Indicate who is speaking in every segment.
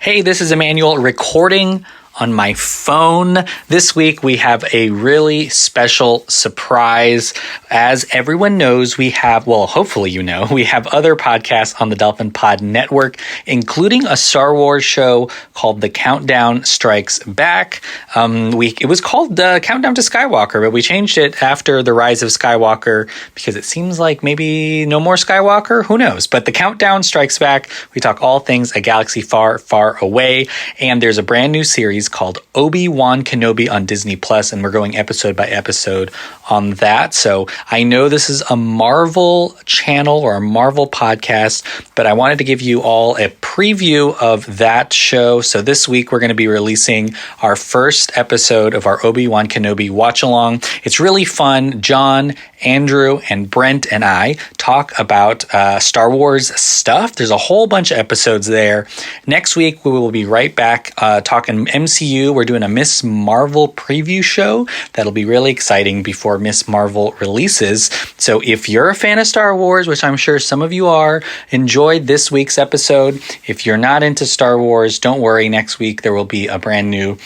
Speaker 1: Hey, this is Emmanuel recording on my phone. This week we have a really special surprise. As everyone knows, we have, well, hopefully you know, we have other podcasts on the Dolphin Pod Network, including a Star Wars show called The Countdown Strikes Back. It was called Countdown to Skywalker, but we changed it after The Rise of Skywalker because it seems like maybe no more Skywalker. Who knows? But The Countdown Strikes Back. We talk all things a galaxy far, far away. And there's a brand new series called Obi Wan Kenobi on Disney Plus, and we're going episode by episode on that. So I know this is a Marvel channel or a Marvel podcast, but I wanted to give you all a preview of that show. So this week we're going to be releasing our first episode of our Obi Wan Kenobi watch along. It's really fun. John, Andrew, and Brent and I talk about Star Wars stuff. There's a whole bunch of episodes there. Next week we will be right back talking MCU. We're doing a Miss Marvel preview show that'll be really exciting before Miss Marvel releases. So if you're a fan of Star Wars, which I'm sure some of you are, enjoyed this week's episode. If you're not into Star Wars, don't worry. Next week there will be a brand new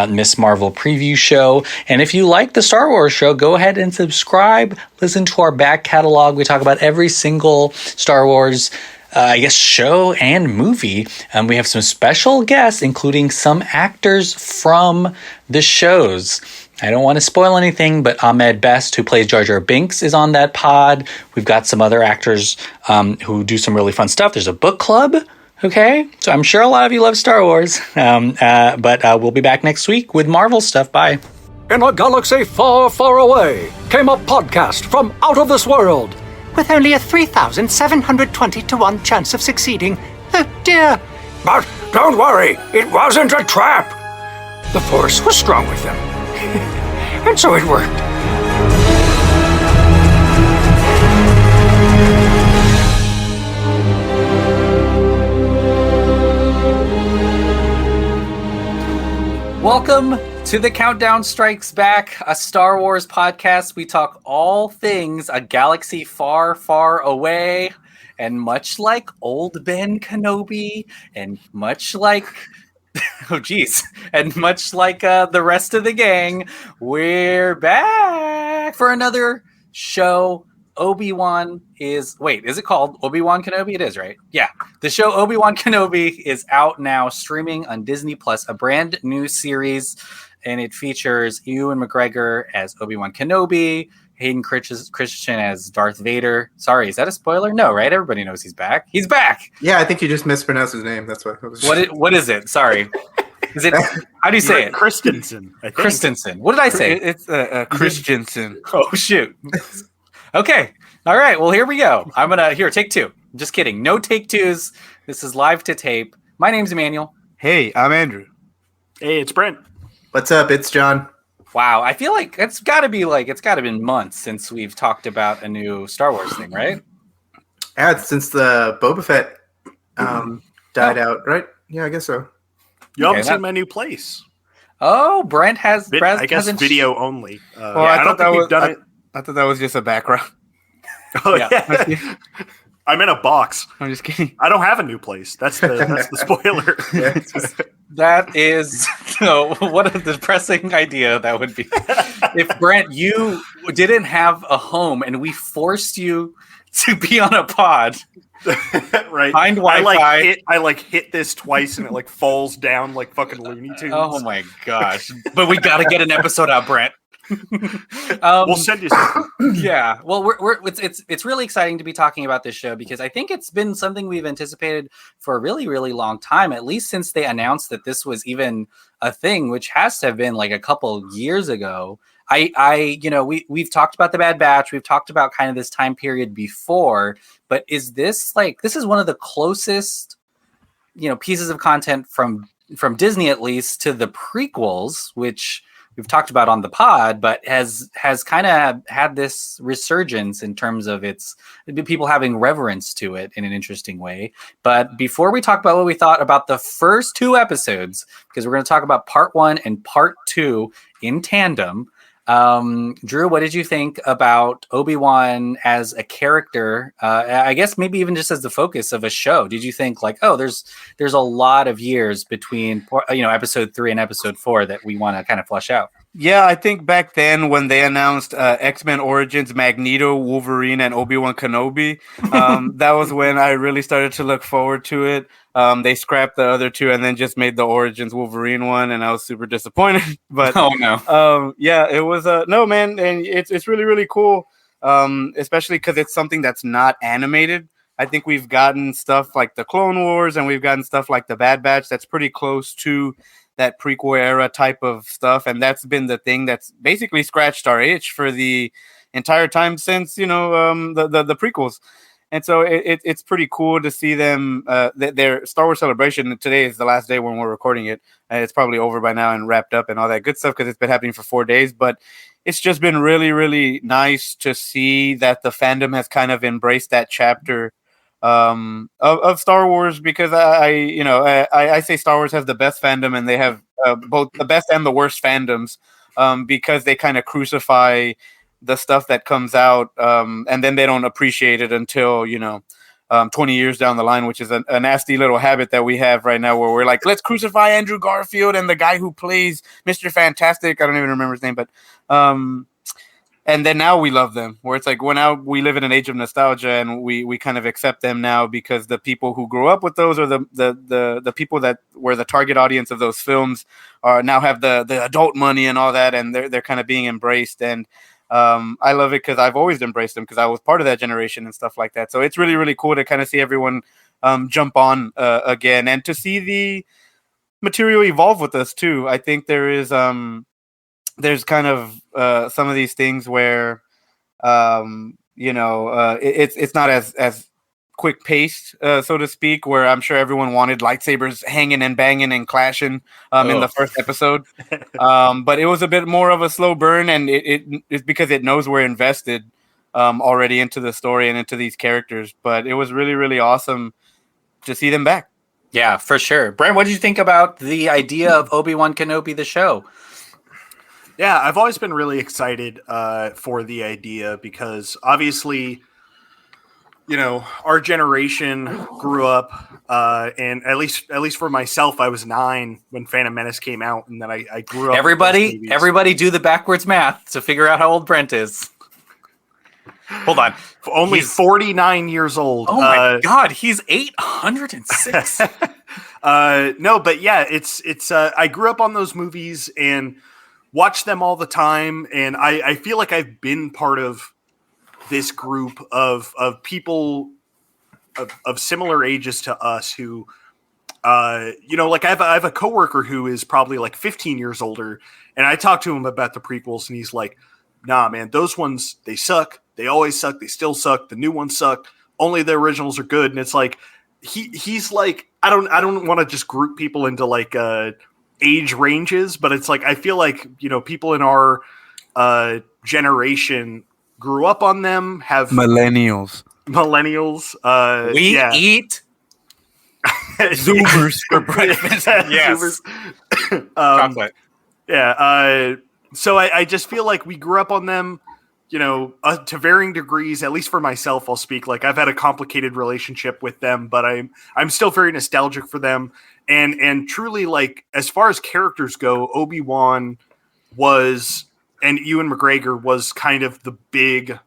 Speaker 1: Miss Marvel preview show. And if you like the Star Wars show, go ahead and subscribe. Listen to our back catalog. We talk about every single Star Wars show and movie. We have some special guests, including some actors from the shows. I don't want to spoil anything, but Ahmed Best, who plays Jar Jar Binks, is on that pod. We've got some other actors who do some really fun stuff. There's a book club. Okay, so I'm sure a lot of you love Star Wars, but we'll be back next week with Marvel stuff. Bye.
Speaker 2: In a galaxy far, far away came a podcast from out of this world.
Speaker 3: With only a 3,720 to 1 chance of succeeding. Oh dear.
Speaker 2: But don't worry, it wasn't a trap. The Force was strong with them. And so it worked.
Speaker 1: Welcome to The Countdown Strikes Back, a Star Wars podcast. We talk all things a galaxy far, far away. And much like old Ben Kenobi, and much like, and much like the rest of the gang, we're back for another show. Obi-Wan is it called Obi Wan Kenobi? It is, right? Yeah. The show Obi Wan Kenobi is out now, streaming on Disney Plus, a brand new series, and it features Ewan McGregor as Obi Wan Kenobi, Hayden Christensen as Darth Vader. Sorry, is that a spoiler? No, right? Everybody knows he's back. He's back.
Speaker 4: Yeah, I think you just mispronounced his name. That's why.
Speaker 1: What is it? Sorry. Is it? How do you say it?
Speaker 5: Christensen.
Speaker 1: Christensen. What did I say?
Speaker 5: It's Christensen.
Speaker 1: Oh shoot. Okay. All right. Well, here we go. I'm going to take two. Just kidding. No take twos. This is live to tape. My name's Emmanuel.
Speaker 5: Hey, I'm Andrew.
Speaker 6: Hey, it's Brent.
Speaker 4: What's up? It's John.
Speaker 1: Wow. I feel like it's got to be months since we've talked about a new Star Wars thing, right?
Speaker 4: Yeah, it's since the Boba Fett died out, right? Yeah, I guess so.
Speaker 6: You haven't seen my new place.
Speaker 1: Oh, Brent has.
Speaker 6: I guess video only.
Speaker 5: I thought that was done it. I thought that was just a background.
Speaker 6: Oh yeah. I'm in a box.
Speaker 5: I'm just kidding.
Speaker 6: I don't have a new place. That's the spoiler.
Speaker 1: That is what a depressing idea that would be. If Brent, you didn't have a home and we forced you to be on a pod.
Speaker 6: Right.
Speaker 1: Find Wi-Fi.
Speaker 6: I hit this twice and it falls down like fucking Looney Tunes.
Speaker 1: Oh my gosh. But we got to get an episode out, Brent.
Speaker 6: We'll send you something.
Speaker 1: Yeah, well, it's really exciting to be talking about this show because I think it's been something we've anticipated for a really, really long time, at least since they announced that this was even a thing, which has to have been like a couple years ago. We've talked about the Bad Batch, we've talked about kind of this time period before, but is this is one of the closest pieces of content from Disney, at least, to the prequels, which we've talked about on the pod, but has kind of had this resurgence in terms of its people having reverence to it in an interesting way. But before we talk about what we thought about the first two episodes, because we're going to talk about part 1 and part 2 in tandem, Drew, what did you think about Obi-Wan as a character? I guess maybe even just as the focus of a show. Did you think like, oh, there's a lot of years between episode 3 and episode 4 that we want to kind of flush out?
Speaker 5: Yeah, I think back then when they announced X-Men Origins, Magneto, Wolverine, and Obi Wan Kenobi, that was when I really started to look forward to it. They scrapped the other two and then just made the Origins Wolverine one, and I was super disappointed. But
Speaker 1: oh no,
Speaker 5: yeah, it was no, man, and it's really really cool, especially because it's something that's not animated. I think we've gotten stuff like the Clone Wars, and we've gotten stuff like the Bad Batch that's pretty close to that prequel era type of stuff, and that's been the thing that's basically scratched our itch for the entire time since the prequels. And so it's pretty cool to see them. Their Star Wars Celebration today is the last day when we're recording it. It's probably over by now and wrapped up and all that good stuff because it's been happening for 4 days. But it's just been really, really nice to see that the fandom has kind of embraced that chapter of Star Wars, because I say Star Wars has the best fandom, and they have both the best and the worst fandoms, because they kind of crucify the stuff that comes out, and then they don't appreciate it until 20 years down the line, which is a nasty little habit that we have right now, where we're like, let's crucify Andrew Garfield and the guy who plays Mr. Fantastic. I don't even remember his name, but and then now we love them, where it's like, well, now we live in an age of nostalgia, and we kind of accept them now because the people who grew up with those, or the people that were the target audience of those films, are now have the adult money and all that, and they're kind of being embraced. And I love it because I've always embraced them because I was part of that generation and stuff like that. So it's really, really cool to kind of see everyone jump on again, and to see the material evolve with us too. I think there's kind of some of these things where it's not as quick paced, so to speak, where I'm sure everyone wanted lightsabers hanging and banging and clashing in the first episode, but it was a bit more of a slow burn, and it's because it knows we're invested already into the story and into these characters. But it was really, really awesome to see them back.
Speaker 1: Yeah, for sure. Brent, what did you think about the idea of Obi Wan Kenobi the show?
Speaker 6: Yeah, I've always been really excited for the idea, because obviously, our generation grew up, and at least for myself, I was 9 when Phantom Menace came out, and then I grew up.
Speaker 1: Everybody do the backwards math to figure out how old Brent is. Hold on.
Speaker 6: He's 49 years old.
Speaker 1: Oh my God, he's 806.
Speaker 6: No, but yeah, it's I grew up on those movies and watch them all the time, and I feel like I've been part of this group of people of similar ages to us who, like I have a coworker who is probably like 15 years older, and I talk to him about the prequels, and he's like, nah, man, those ones, they suck. They always suck. They still suck. The new ones suck. Only the originals are good. And it's like, he's like, I don't want to just group people into like, age ranges, but it's like I feel like people in our generation grew up on them, have
Speaker 5: millennials.
Speaker 1: We eat
Speaker 5: Zoomers for breakfast.
Speaker 1: Yes.
Speaker 6: Chocolate. Yeah. So I just feel like we grew up on them, to varying degrees. At least for myself, I'll speak. Like I've had a complicated relationship with them, but I'm still very nostalgic for them. And truly, like, as far as characters go, Obi-Wan was, and Ewan McGregor was kind of the big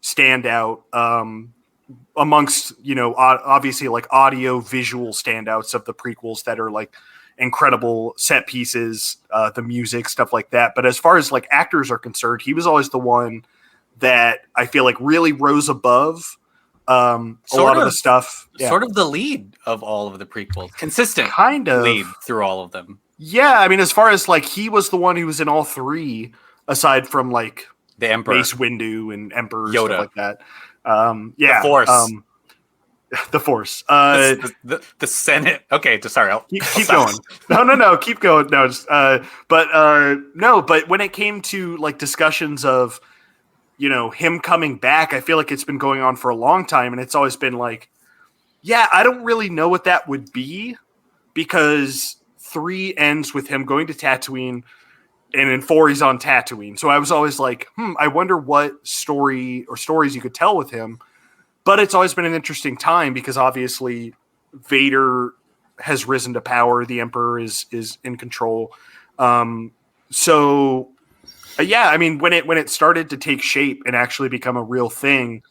Speaker 6: standout amongst, obviously like audio visual standouts of the prequels that are like incredible set pieces, the music, stuff like that. But as far as like actors are concerned, he was always the one that I feel like really rose above a lot of the stuff. Yeah.
Speaker 1: Sort of the lead of all of the prequels. Consistent
Speaker 6: kind of
Speaker 1: lead through all of them.
Speaker 6: Yeah, I mean, as far as like he was the one who was in all 3, aside from like
Speaker 1: the Emperor,
Speaker 6: Mace Windu, and Emperor,
Speaker 1: Yoda,
Speaker 6: stuff like that. Yeah,
Speaker 1: the Force.
Speaker 6: The Force.
Speaker 1: The Senate. Okay, sorry. I'll
Speaker 6: keep going. No, keep going. No, just, but when it came to like discussions of, him coming back, I feel like it's been going on for a long time, and it's always been like, yeah, I don't really know what that would be, because 3 ends with him going to Tatooine, and in 4 he's on Tatooine. So I was always like, I wonder what story or stories you could tell with him. But it's always been an interesting time because obviously Vader has risen to power. The Emperor is in control. Yeah, I mean, when it started to take shape and actually become a real thing,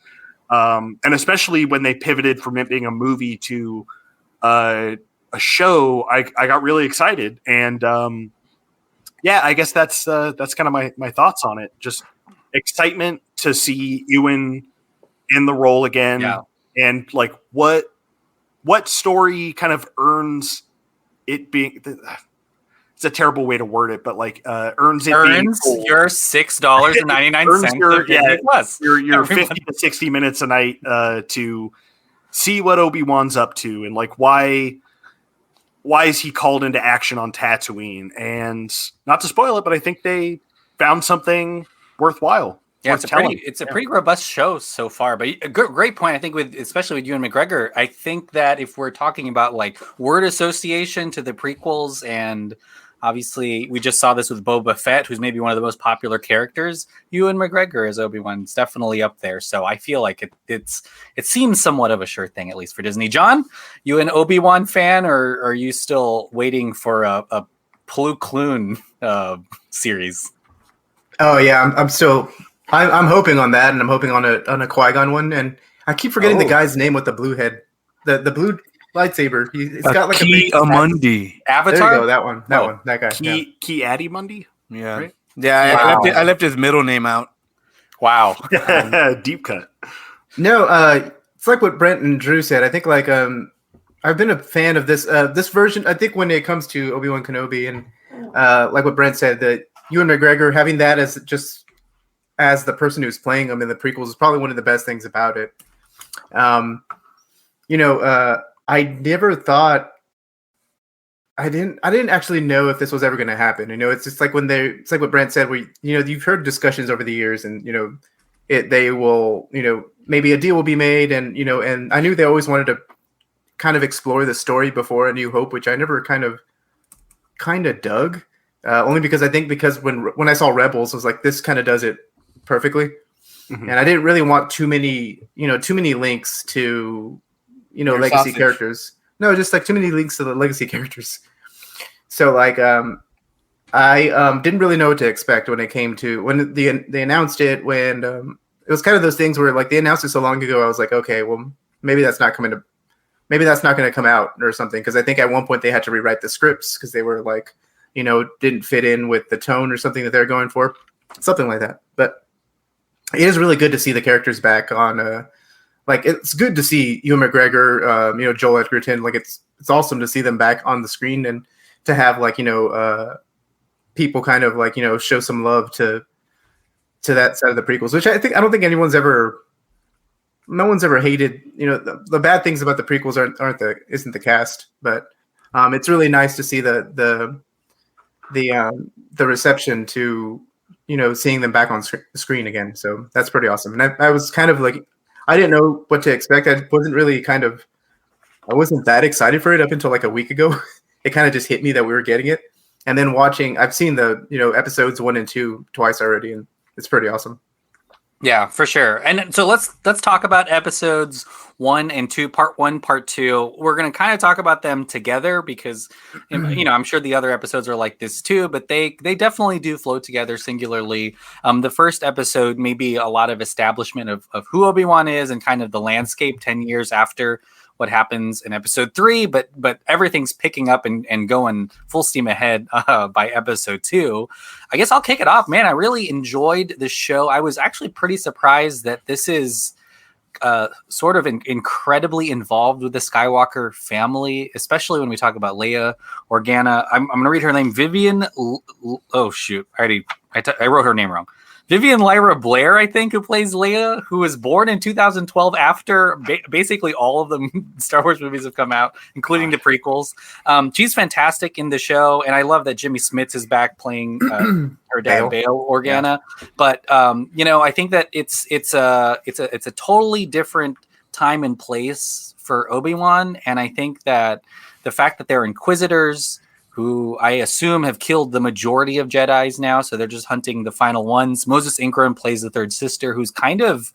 Speaker 6: and especially when they pivoted from it being a movie to a show, I got really excited. And yeah, I guess that's kind of my thoughts on it. Just excitement to see Ewan in the role again, and like what story kind of earns it being. It's a terrible way to word it, but like earns
Speaker 7: your
Speaker 6: $6.99 plus your 50 to 60 minutes a night to see what Obi-Wan's up to, and like why is he called into action on Tatooine. And not to spoil it, but I think they found something worthwhile.
Speaker 7: Yeah, it's a pretty robust show so far. But a great point, I think, especially with Ewan McGregor. I think that if we're talking about like word association to the prequels, and obviously we just saw this with Boba Fett, who's maybe one of the most popular characters, Ewan McGregor as Obi-Wan is definitely up there. So I feel like it seems somewhat of a sure thing, at least for Disney. John, you an Obi-Wan fan, or are you still waiting for a Plo Koon series?
Speaker 4: Oh yeah, I'm hoping on that, and I'm hoping on a Qui-Gon one, and I keep forgetting the guy's name with the blue head, the blue lightsaber. It's got like
Speaker 5: Ki-Adi-Mundi.
Speaker 7: Avatar.
Speaker 4: There you go, that one, that guy.
Speaker 6: Ki-Adi-Mundi.
Speaker 5: Yeah,
Speaker 6: right?
Speaker 5: Yeah.
Speaker 7: Wow.
Speaker 5: I left his middle name out.
Speaker 7: Wow,
Speaker 6: Deep cut.
Speaker 4: No, it's like what Brent and Drew said. I think like I've been a fan of this version. I think when it comes to Obi Wan Kenobi, and like what Brent said, that Ewan McGregor having that as the person who's playing him in the prequels is probably one of the best things about it. I never thought I didn't actually know if this was ever going to happen. It's just like it's like what Brent said. You've heard discussions over the years, and they will, maybe a deal will be made, and and I knew they always wanted to kind of explore the story before A New Hope, which I never kind of dug. Only because when I saw Rebels, I was like, this kind of does it perfectly. Mm-hmm. And I didn't really want too many links to, legacy
Speaker 5: sausage.
Speaker 4: characters. No, just like too many links to the legacy characters. So like, I didn't really know what to expect when it came to when they announced it. When it was kind of those things where like they announced it so long ago, I was like, okay, well maybe that's not going to come out or something. Because I think at one point they had to rewrite the scripts because they were like, didn't fit in with the tone or something that they're going for, something like that. But it is really good to see the characters back on. It's good to see Ewan McGregor, Joel Edgerton. Like it's awesome to see them back on the screen, and to have people kind of show some love to that side of the prequels, which I don't think no one's ever hated. The bad things about the prequels isn't the cast, but it's really nice to see the reception to seeing them back on screen again. So that's pretty awesome. And I was kind of like, I didn't know what to expect. I wasn't that excited for it up until like a week ago. It kind of just hit me that we were getting it. And then I've seen the episodes 1 and 2 twice already, and it's pretty awesome.
Speaker 7: Yeah, for sure. And so let's talk about episodes 1 and 2, part 1, part 2. We're going to kind of talk about them together because, I'm sure the other episodes are like this too, but they definitely do flow together singularly. The first episode may be a lot of establishment of who Obi-Wan is and kind of the landscape 10 years after what happens in episode 3, but everything's picking up and going full steam ahead by episode 2. I guess I'll kick it off, man. I really enjoyed the show. I was actually pretty surprised that this is sort of incredibly involved with the Skywalker family, especially when we talk about Leia Organa. I'm going to read her name, Vivian. Oh shoot, I wrote her name wrong. Vivian Lyra Blair, I think, who plays Leia, who was born in 2012 after basically all of the Star Wars movies have come out, including the prequels. She's fantastic in the show, and I love that Jimmy Smits is back playing her dad, Bail Organa. Yeah. But I think that it's a totally different time and place for Obi-Wan, and I think that the fact that they're Inquisitors who I assume have killed the majority of Jedis now, so they're just hunting the final ones. Moses Ingram plays the third sister, who's kind of,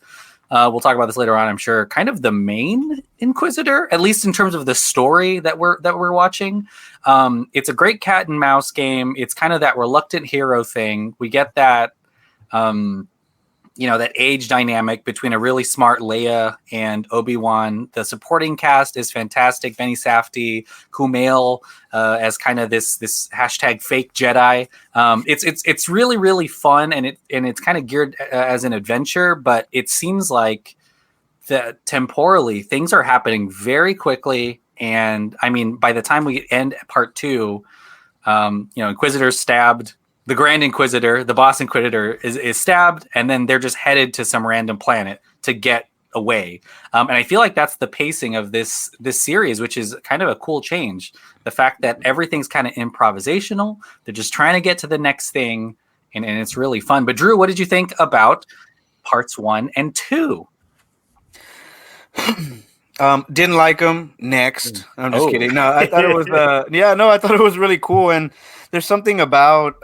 Speaker 7: we'll talk about this later on, I'm sure, kind of the main Inquisitor, at least in terms of the story that we're watching. It's a great cat and mouse game. It's kind of that reluctant hero thing. We get that. That age dynamic between a really smart Leia and Obi-Wan. The supporting cast is fantastic. Benny Safdie, Kumail as kind of this hashtag fake Jedi. It's really, really fun, and it's kind of geared as an adventure, but it seems like that temporally things are happening very quickly. And I mean, by the time we end part 2, Inquisitors stabbed. The Grand Inquisitor, the boss Inquisitor, is stabbed, and then they're just headed to some random planet to get away. And I feel like that's the pacing of this series, which is kind of a cool change. The fact that everything's kind of improvisational. They're just trying to get to the next thing, and it's really fun. But Drew, what did you think about parts 1 and 2?
Speaker 5: Didn't like them. Next, I'm just kidding. No, I thought it was. I thought it was really cool, and there's something about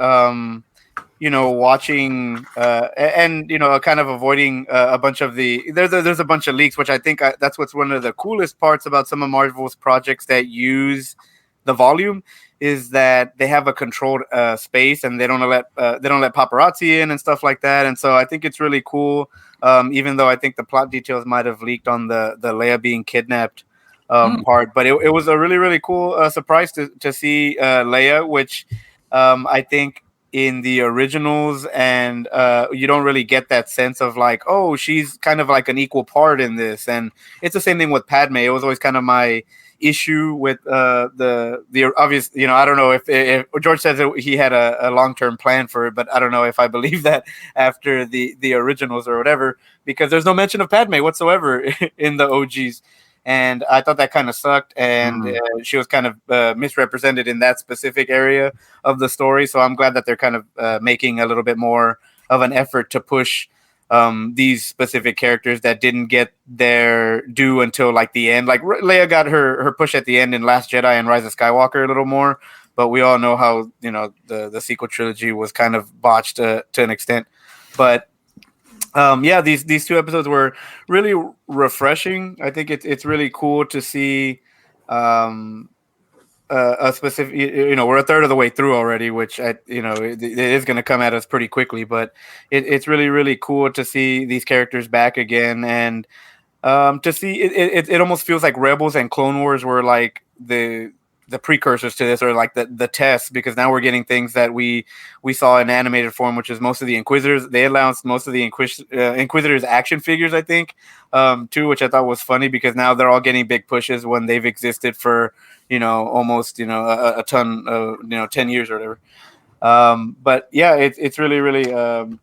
Speaker 5: watching and kind of avoiding a bunch of there's a bunch of leaks, which I think that's what's one of the coolest parts about some of Marvel's projects that use the volume, is that they have a controlled space, and they don't let paparazzi in and stuff like that. And so I think it's really cool. Even though I think the plot details might have leaked on the Leia being kidnapped part, but it was a really, really cool surprise to see Leia, which I think in the originals, and you don't really get that sense of like, oh, she's kind of like an equal part in this. And it's the same thing with Padme. It was always kind of my issue with the obvious, I don't know if George says that he had a long-term plan for it, but I don't know if I believe that after the originals or whatever, because there's no mention of Padme whatsoever in the OGs. And I thought that kind of sucked, and she was kind of misrepresented in that specific area of the story. So I'm glad that they're kind of making a little bit more of an effort to push these specific characters that didn't get their due until like the end. Like Leia got her push at the end in Last Jedi and Rise of Skywalker a little more, but we all know how the sequel trilogy was kind of botched to an extent. But these 2 episodes were really refreshing. I think it's really cool to see a specific, we're a third of the way through already, which it is going to come at us pretty quickly, but it's really, really cool to see these characters back again. And to see it almost feels like Rebels and Clone Wars were like the precursors to this, or like the tests, because now we're getting things that we saw in animated form, which is most of the Inquisitors. They announced most of the Inquisitors action figures, I think, too, which I thought was funny, because now they're all getting big pushes when they've existed for almost a ton of 10 years or whatever. But yeah, it's really, really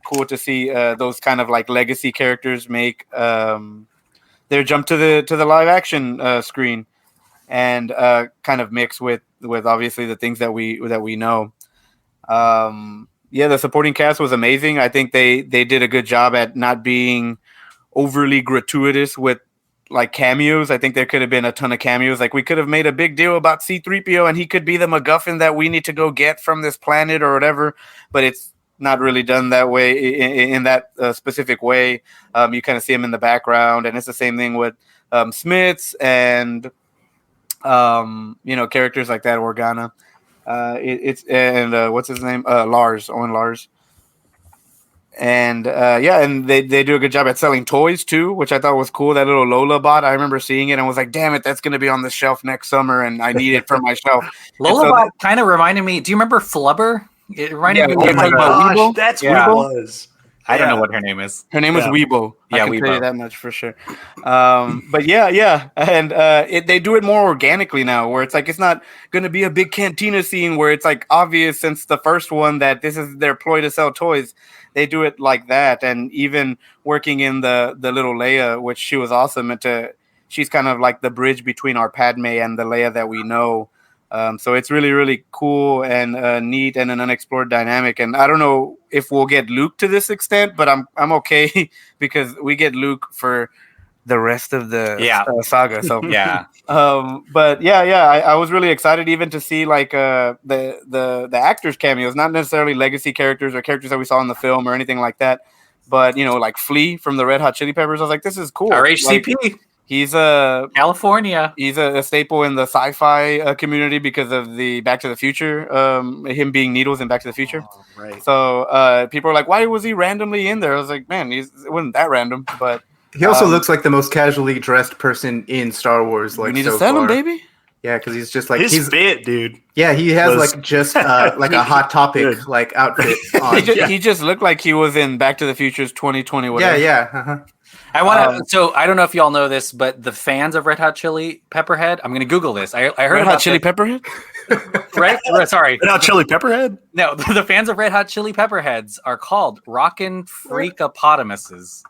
Speaker 5: cool to see those kind of like legacy characters make their jump to the live action screen, and kind of mix with obviously the things that we know. The supporting cast was amazing. I think they did a good job at not being overly gratuitous with like cameos. I think there could have been a ton of cameos. Like we could have made a big deal about C-3PO, and he could be the MacGuffin that we need to go get from this planet or whatever, but it's not really done that way in that specific way. You kind of see him in the background, and it's the same thing with Smiths and characters like that, Organa. What's his name? Owen Lars. And and they do a good job at selling toys too, which I thought was cool. That little Lola bot, I remember seeing it and was like, damn it, that's going to be on the shelf next summer, and I need it for my shelf.
Speaker 7: Lola bot kind of reminded me. Do you remember Flubber? It reminded me of
Speaker 6: Weebo. That's what it was.
Speaker 7: I don't know what her name is.
Speaker 5: Her name was Weebo.
Speaker 7: Yeah,
Speaker 5: I can
Speaker 7: Weebo.
Speaker 5: tell you that much for sure. But and they do it more organically now, where it's like it's not going to be a big cantina scene where it's like obvious since the first one that this is their ploy to sell toys. They do it like that, and even working in the little Leia, which she was awesome. She's kind of like the bridge between our Padme and the Leia that we know. So it's really, really cool and neat and an unexplored dynamic. And I don't know if we'll get Luke to this extent, but I'm okay because we get Luke for the rest of the saga. So
Speaker 7: Yeah.
Speaker 5: But I was really excited even to see like the actors cameos, not necessarily legacy characters or characters that we saw in the film or anything like that, but like Flea from the Red Hot Chili Peppers. I was like, this is cool.
Speaker 7: RHCP.
Speaker 5: Like, he's a
Speaker 7: California.
Speaker 5: He's a staple in the sci-fi community because of the Back to the Future, him being Needles in Back to the Future.
Speaker 6: Oh, right.
Speaker 5: So people are like, why was he randomly in there? I was like, man, it wasn't that random, but.
Speaker 4: He also looks like the most casually dressed person in Star Wars. Like,
Speaker 5: you need
Speaker 4: so
Speaker 5: to sell
Speaker 4: far.
Speaker 5: him, baby.
Speaker 4: Yeah, because he's just like
Speaker 6: His fit, dude.
Speaker 4: Yeah, he has like just like a Hot Topic like outfit on.
Speaker 5: He just looked like he was in Back to the Future's 2020. Whatever.
Speaker 4: Yeah. Uh-huh.
Speaker 7: I want to. So I don't know if y'all know this, but the fans of Red Hot Chili Pepperhead. I'm going to Google this. I heard
Speaker 5: Red
Speaker 7: about
Speaker 5: Hot Chili Pepperhead.
Speaker 7: Right? Sorry.
Speaker 6: Red Hot Chili Pepperhead.
Speaker 7: No, the fans of Red Hot Chili Pepperheads are called Rockin' Freakopotamuses.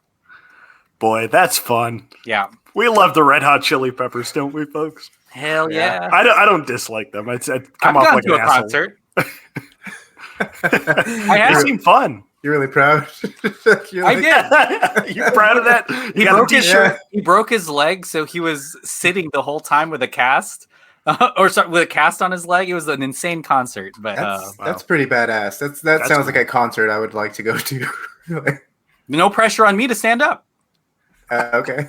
Speaker 6: Boy, that's fun.
Speaker 7: Yeah.
Speaker 6: We love the Red Hot Chili Peppers, don't we, folks?
Speaker 7: Hell yeah.
Speaker 6: I don't dislike them. I'd come
Speaker 7: I've
Speaker 6: off
Speaker 7: gone
Speaker 6: like
Speaker 7: to
Speaker 6: an
Speaker 7: a
Speaker 6: asshole.
Speaker 7: concert.
Speaker 6: They seem fun.
Speaker 4: You're really proud.
Speaker 7: I did.
Speaker 6: You proud of that?
Speaker 7: He
Speaker 6: got
Speaker 7: broke
Speaker 6: a
Speaker 7: his
Speaker 6: t-shirt?
Speaker 7: He broke his leg, so he was sitting the whole time with a cast, with a cast on his leg. It was an insane concert, but
Speaker 4: that's pretty badass. That sounds like a concert I would like to go to.
Speaker 7: No pressure on me to stand up.
Speaker 4: Okay.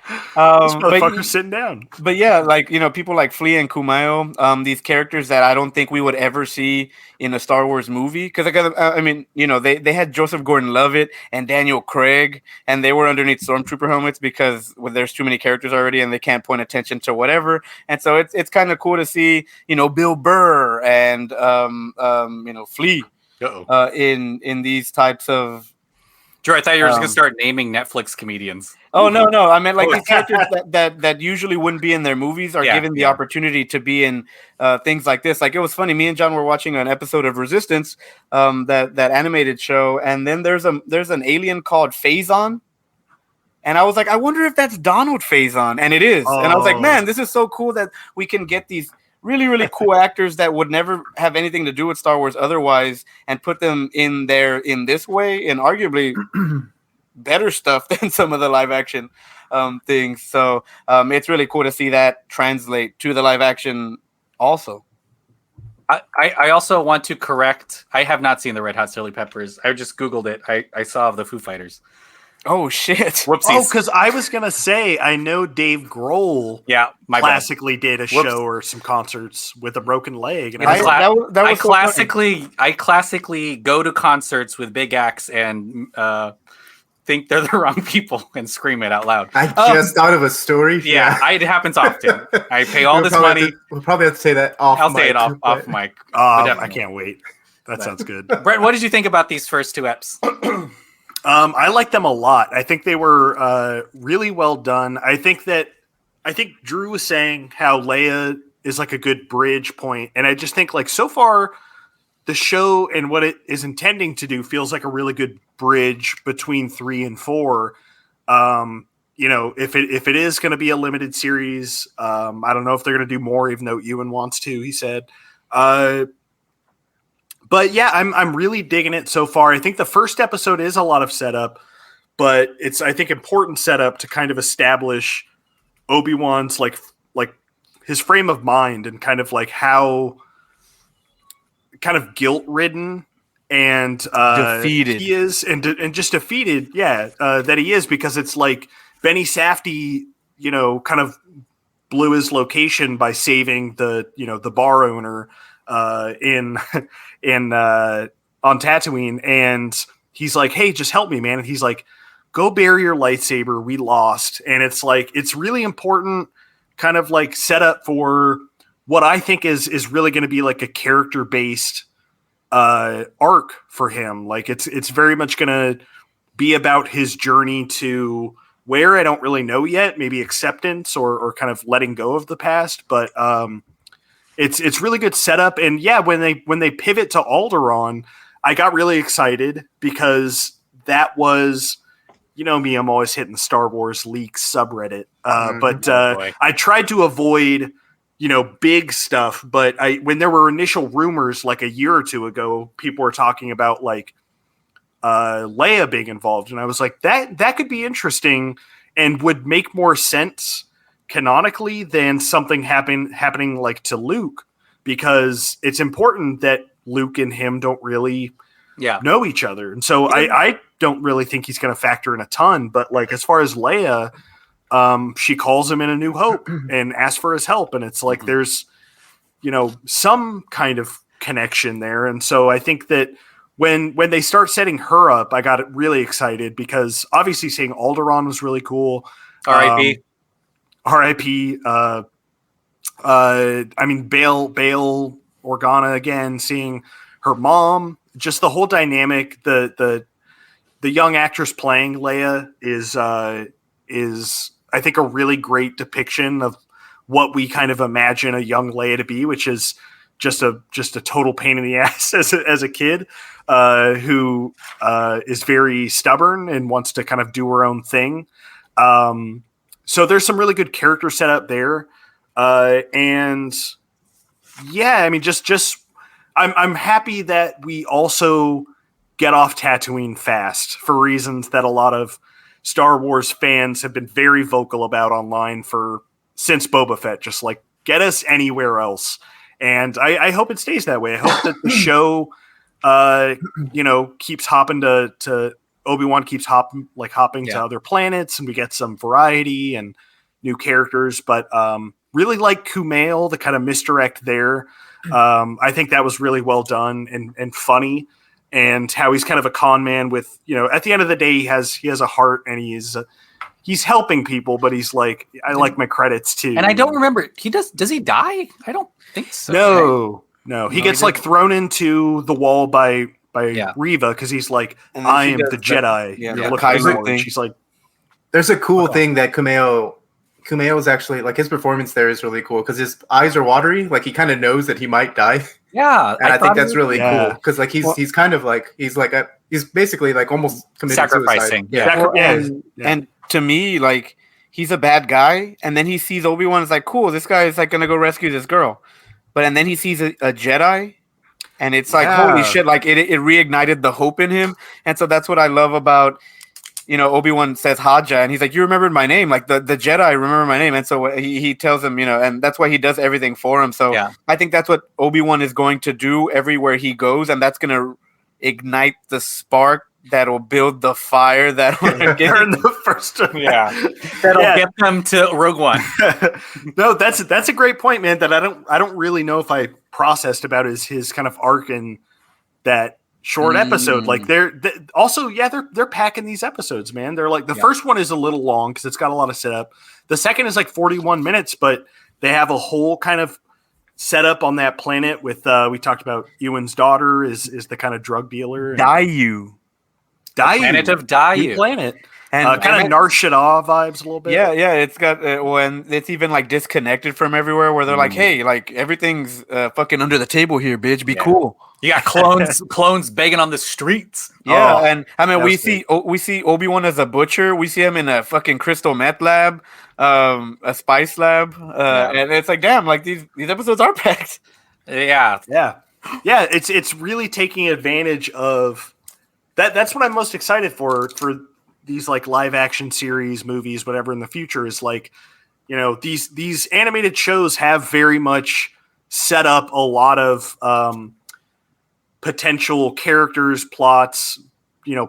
Speaker 6: This motherfucker's sitting down.
Speaker 5: But yeah, like people like Flea and Kumail, these characters that I don't think we would ever see in a Star Wars movie. Because I mean, they had Joseph Gordon-Levitt and Daniel Craig, and they were underneath stormtrooper helmets because there's too many characters already, and they can't point attention to whatever. And so it's kind of cool to see Bill Burr and Flea in these types of.
Speaker 7: Drew, I thought you were just gonna start naming Netflix comedians.
Speaker 5: Oh no! I meant like these characters that usually wouldn't be in their movies are given the opportunity to be in things like this. Like it was funny. Me and John were watching an episode of Resistance, that animated show, and then there's an alien called Phazon, and I was like, I wonder if that's Donald Faison, and it is. And I was like, man, this is so cool that we can get these really, really cool actors that would never have anything to do with Star Wars otherwise, and put them in there in this way, and arguably better stuff than some of the live action things. So it's really cool to see that translate to the live action also.
Speaker 7: I also want to correct. I have not seen the Red Hot Chili Peppers. I just Googled it. I saw the Foo Fighters.
Speaker 5: Oh shit!
Speaker 7: Whoopsies.
Speaker 6: Oh, because I was gonna say I know Dave Grohl. Classically did a show or some concerts with a broken leg, and
Speaker 7: I classically go to concerts with big acts and think they're the wrong people and scream it out loud.
Speaker 4: I just thought of a story.
Speaker 7: Yeah, it happens often. I pay all this money.
Speaker 4: We'll probably have to say that off.
Speaker 7: I'll say it off mic.
Speaker 6: I can't wait. That sounds good.
Speaker 7: Brent, what did you think about these first two eps?
Speaker 6: I like them a lot. I think they were really well done. I think Drew was saying how Leia is like a good bridge point, and I just think like so far the show and what it is intending to do feels like a really good bridge between 3 and 4. If it is going to be a limited series, I don't know if they're going to do more, even though Ewan wants to. He said. But yeah, I'm really digging it so far. I think the first episode is a lot of setup, but it's I think important setup to kind of establish Obi-Wan's like his frame of mind and kind of like how kind of guilt-ridden and
Speaker 5: defeated
Speaker 6: he is and just defeated, that he is, because it's like Benny Safdie, kind of blew his location by saving the bar owner on Tatooine, and he's like, hey, just help me, man. And he's like, go bury your lightsaber, we lost. And it's like it's really important kind of like set up for what I think is really going to be like a character based arc for him. Like it's very much going to be about his journey to where I don't really know yet, maybe acceptance or kind of letting go of the past, but it's really good setup. And yeah, when they pivot to Alderaan, I got really excited because that was, me, I'm always hitting the Star Wars leaks subreddit. But I tried to avoid, big stuff. But when there were initial rumors like a year or two ago, people were talking about like Leia being involved. And I was like, that could be interesting. and would make more sense canonically than something happening like to Luke, because it's important that Luke and him don't really know each other. And so I don't really think he's going to factor in a ton, but like as far as Leia, she calls him in A New Hope and asks for his help. And it's like, there's, some kind of connection there. And so I think that when they start setting her up, I got really excited because obviously seeing Alderaan was really cool.
Speaker 7: R.I.P.
Speaker 6: R.I.P. I mean, Bail Organa again, seeing her mom, just the whole dynamic. The young actress playing Leia is I think a really great depiction of what we kind of imagine a young Leia to be, which is just a total pain in the ass as a kid, who is very stubborn and wants to kind of do her own thing. So there's some really good character setup there. And yeah, I mean, I'm happy that we also get off Tatooine fast for reasons that a lot of Star Wars fans have been very vocal about online since Boba Fett, just like get us anywhere else. And I hope it stays that way. I hope that the show, keeps hopping to Obi-Wan keeps hopping to other planets, and we get some variety and new characters. But really like Kumail, the kind of misdirect there. I think that was really well done and funny, and how he's kind of a con man with, at the end of the day, he has a heart, and he's helping people, but he's like, I like my credits too.
Speaker 7: And I don't remember, does he die? I don't think so.
Speaker 6: No, he gets like thrown into the wall by Reva, because he's like, I am the Jedi.
Speaker 5: Kaiser.
Speaker 6: She's like,
Speaker 4: there's a cool thing that Kumail's actually, like, his performance there is really cool because his eyes are watery. Like, he kind of knows that he might die.
Speaker 7: Yeah.
Speaker 4: And I think that's really cool because, like, he's kind of like, he's basically like almost committing
Speaker 7: sacrificing.
Speaker 4: Suicide.
Speaker 5: And to me, like, he's a bad guy. And then he sees Obi-Wan, is like, cool, this guy is like going to go rescue this girl. And then he sees a Jedi. And it's like, holy shit, like it reignited the hope in him. And so that's what I love about, Obi-Wan says Haja, and he's like, you remembered my name, like the Jedi remember my name. And so he tells him, and that's why he does everything for him. So I think that's what Obi-Wan is going to do everywhere he goes, and that's going to ignite the spark that'll build the fire that will get
Speaker 6: in the first
Speaker 7: that'll get them to Rogue One.
Speaker 6: No, that's a great point, man, that I don't really know if I processed about his kind of arc in that short episode. Like they're packing these episodes, man. They're like, the first one is a little long because it's got a lot of setup. The second is like 41 minutes, but they have a whole kind of setup on that planet with we talked about Ewan's daughter is the kind of drug dealer.
Speaker 5: Daiyu.
Speaker 7: Planet of Daiyu.
Speaker 6: New planet. And kind of Nar Shaddaa vibes a little bit.
Speaker 5: Yeah. It's got when it's even like disconnected from everywhere, where they're like, "Hey, like everything's fucking under the table here, bitch. Be cool."
Speaker 7: You got clones begging on the streets.
Speaker 5: Yeah, and I mean, we see Obi-Wan as a butcher. We see him in a fucking crystal meth lab, a spice lab, and it's like, damn, like these episodes are packed.
Speaker 6: Yeah. It's really taking advantage of that. That's what I'm most excited for these like live action series, movies, whatever in the future is like, these animated shows have very much set up a lot of potential characters, plots,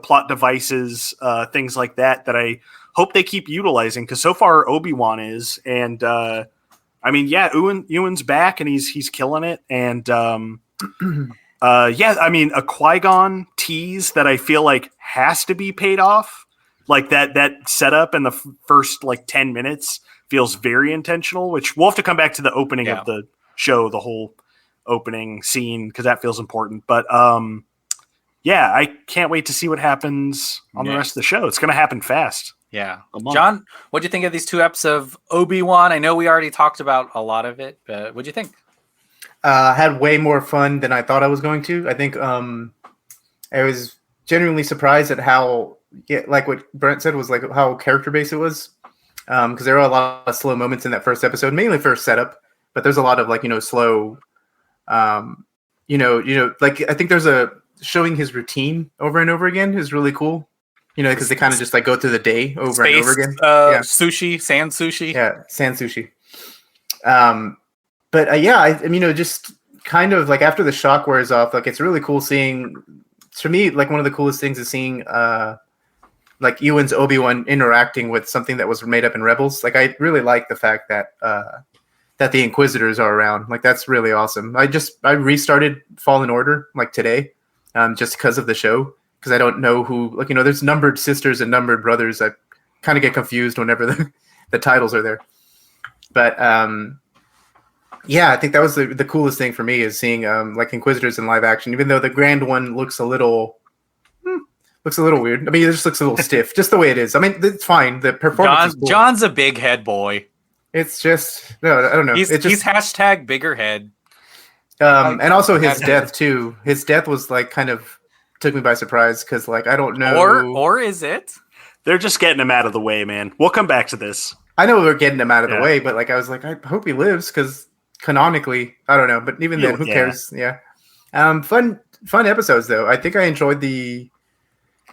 Speaker 6: plot devices, things like that I hope they keep utilizing, because so far Obi-Wan is, and I mean, Ewan's back and he's killing it, and I mean, a Qui-Gon tease that I feel like has to be paid off. Like that setup in the first like 10 minutes feels very intentional, which we'll have to come back to the opening of the show, the whole opening scene, because that feels important. But I can't wait to see what happens on the rest of the show. It's going to happen fast.
Speaker 7: Yeah. John, what do you think of these 2 eps of Obi-Wan? I know we already talked about a lot of it, but what do you think?
Speaker 4: I had way more fun than I thought I was going to. I think I was genuinely surprised at how, like what Brent said, was like how character based it was. Because there are a lot of slow moments in that first episode, mainly first setup, but there's a lot of like, slow, like I think there's a showing his routine over and over again is really cool. You know, because they kind of just like go through the day over and over again.
Speaker 7: Sushi, sand sushi.
Speaker 4: Yeah, sand sushi. But yeah, I mean, just kind of like after the shock wears off, like it's really cool seeing. For me, like one of the coolest things is seeing like Ewan's Obi-Wan interacting with something that was made up in Rebels. Like I really like the fact that that the Inquisitors are around. Like that's really awesome. I restarted Fallen Order like today, just because of the show. Because I don't know who, like, there's numbered sisters and numbered brothers. I kind of get confused whenever the titles are there. But yeah, I think that was the coolest thing for me is seeing like Inquisitors in live action. Even though the Grand one looks a little weird. I mean, it just looks a little stiff, just the way it is. I mean, it's fine. The performance is cool.
Speaker 7: John's a big head boy.
Speaker 4: It's just no, I don't know.
Speaker 7: He's hashtag bigger head.
Speaker 4: And also his death too. His death was like kind of took me by surprise because like I don't know.
Speaker 7: Or is it?
Speaker 6: They're just getting him out of the way, man. We'll come back to this.
Speaker 4: I know we're getting him out of the way, but like I was like, I hope he lives because canonically, I don't know. But even then, who cares? Yeah. Fun episodes though. I think I enjoyed the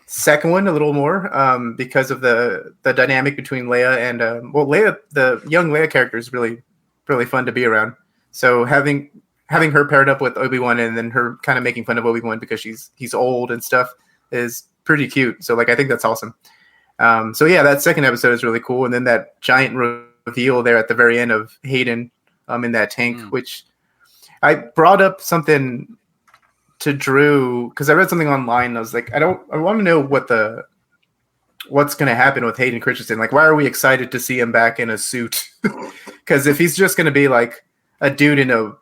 Speaker 4: second one a little more because of the dynamic between Leia and Leia, the young Leia character is really fun to be around. So having her paired up with Obi-Wan and then her kind of making fun of Obi-Wan because he's old and stuff is pretty cute. So like I think that's awesome. So yeah, that second episode is really cool, and then that giant reveal there at the very end of Hayden in that tank, which I brought up something to Drew because I read something online. And I was like, I want to know what's going to happen with Hayden Christensen. Like, why are we excited to see him back in a suit? Because if he's just going to be like a dude in a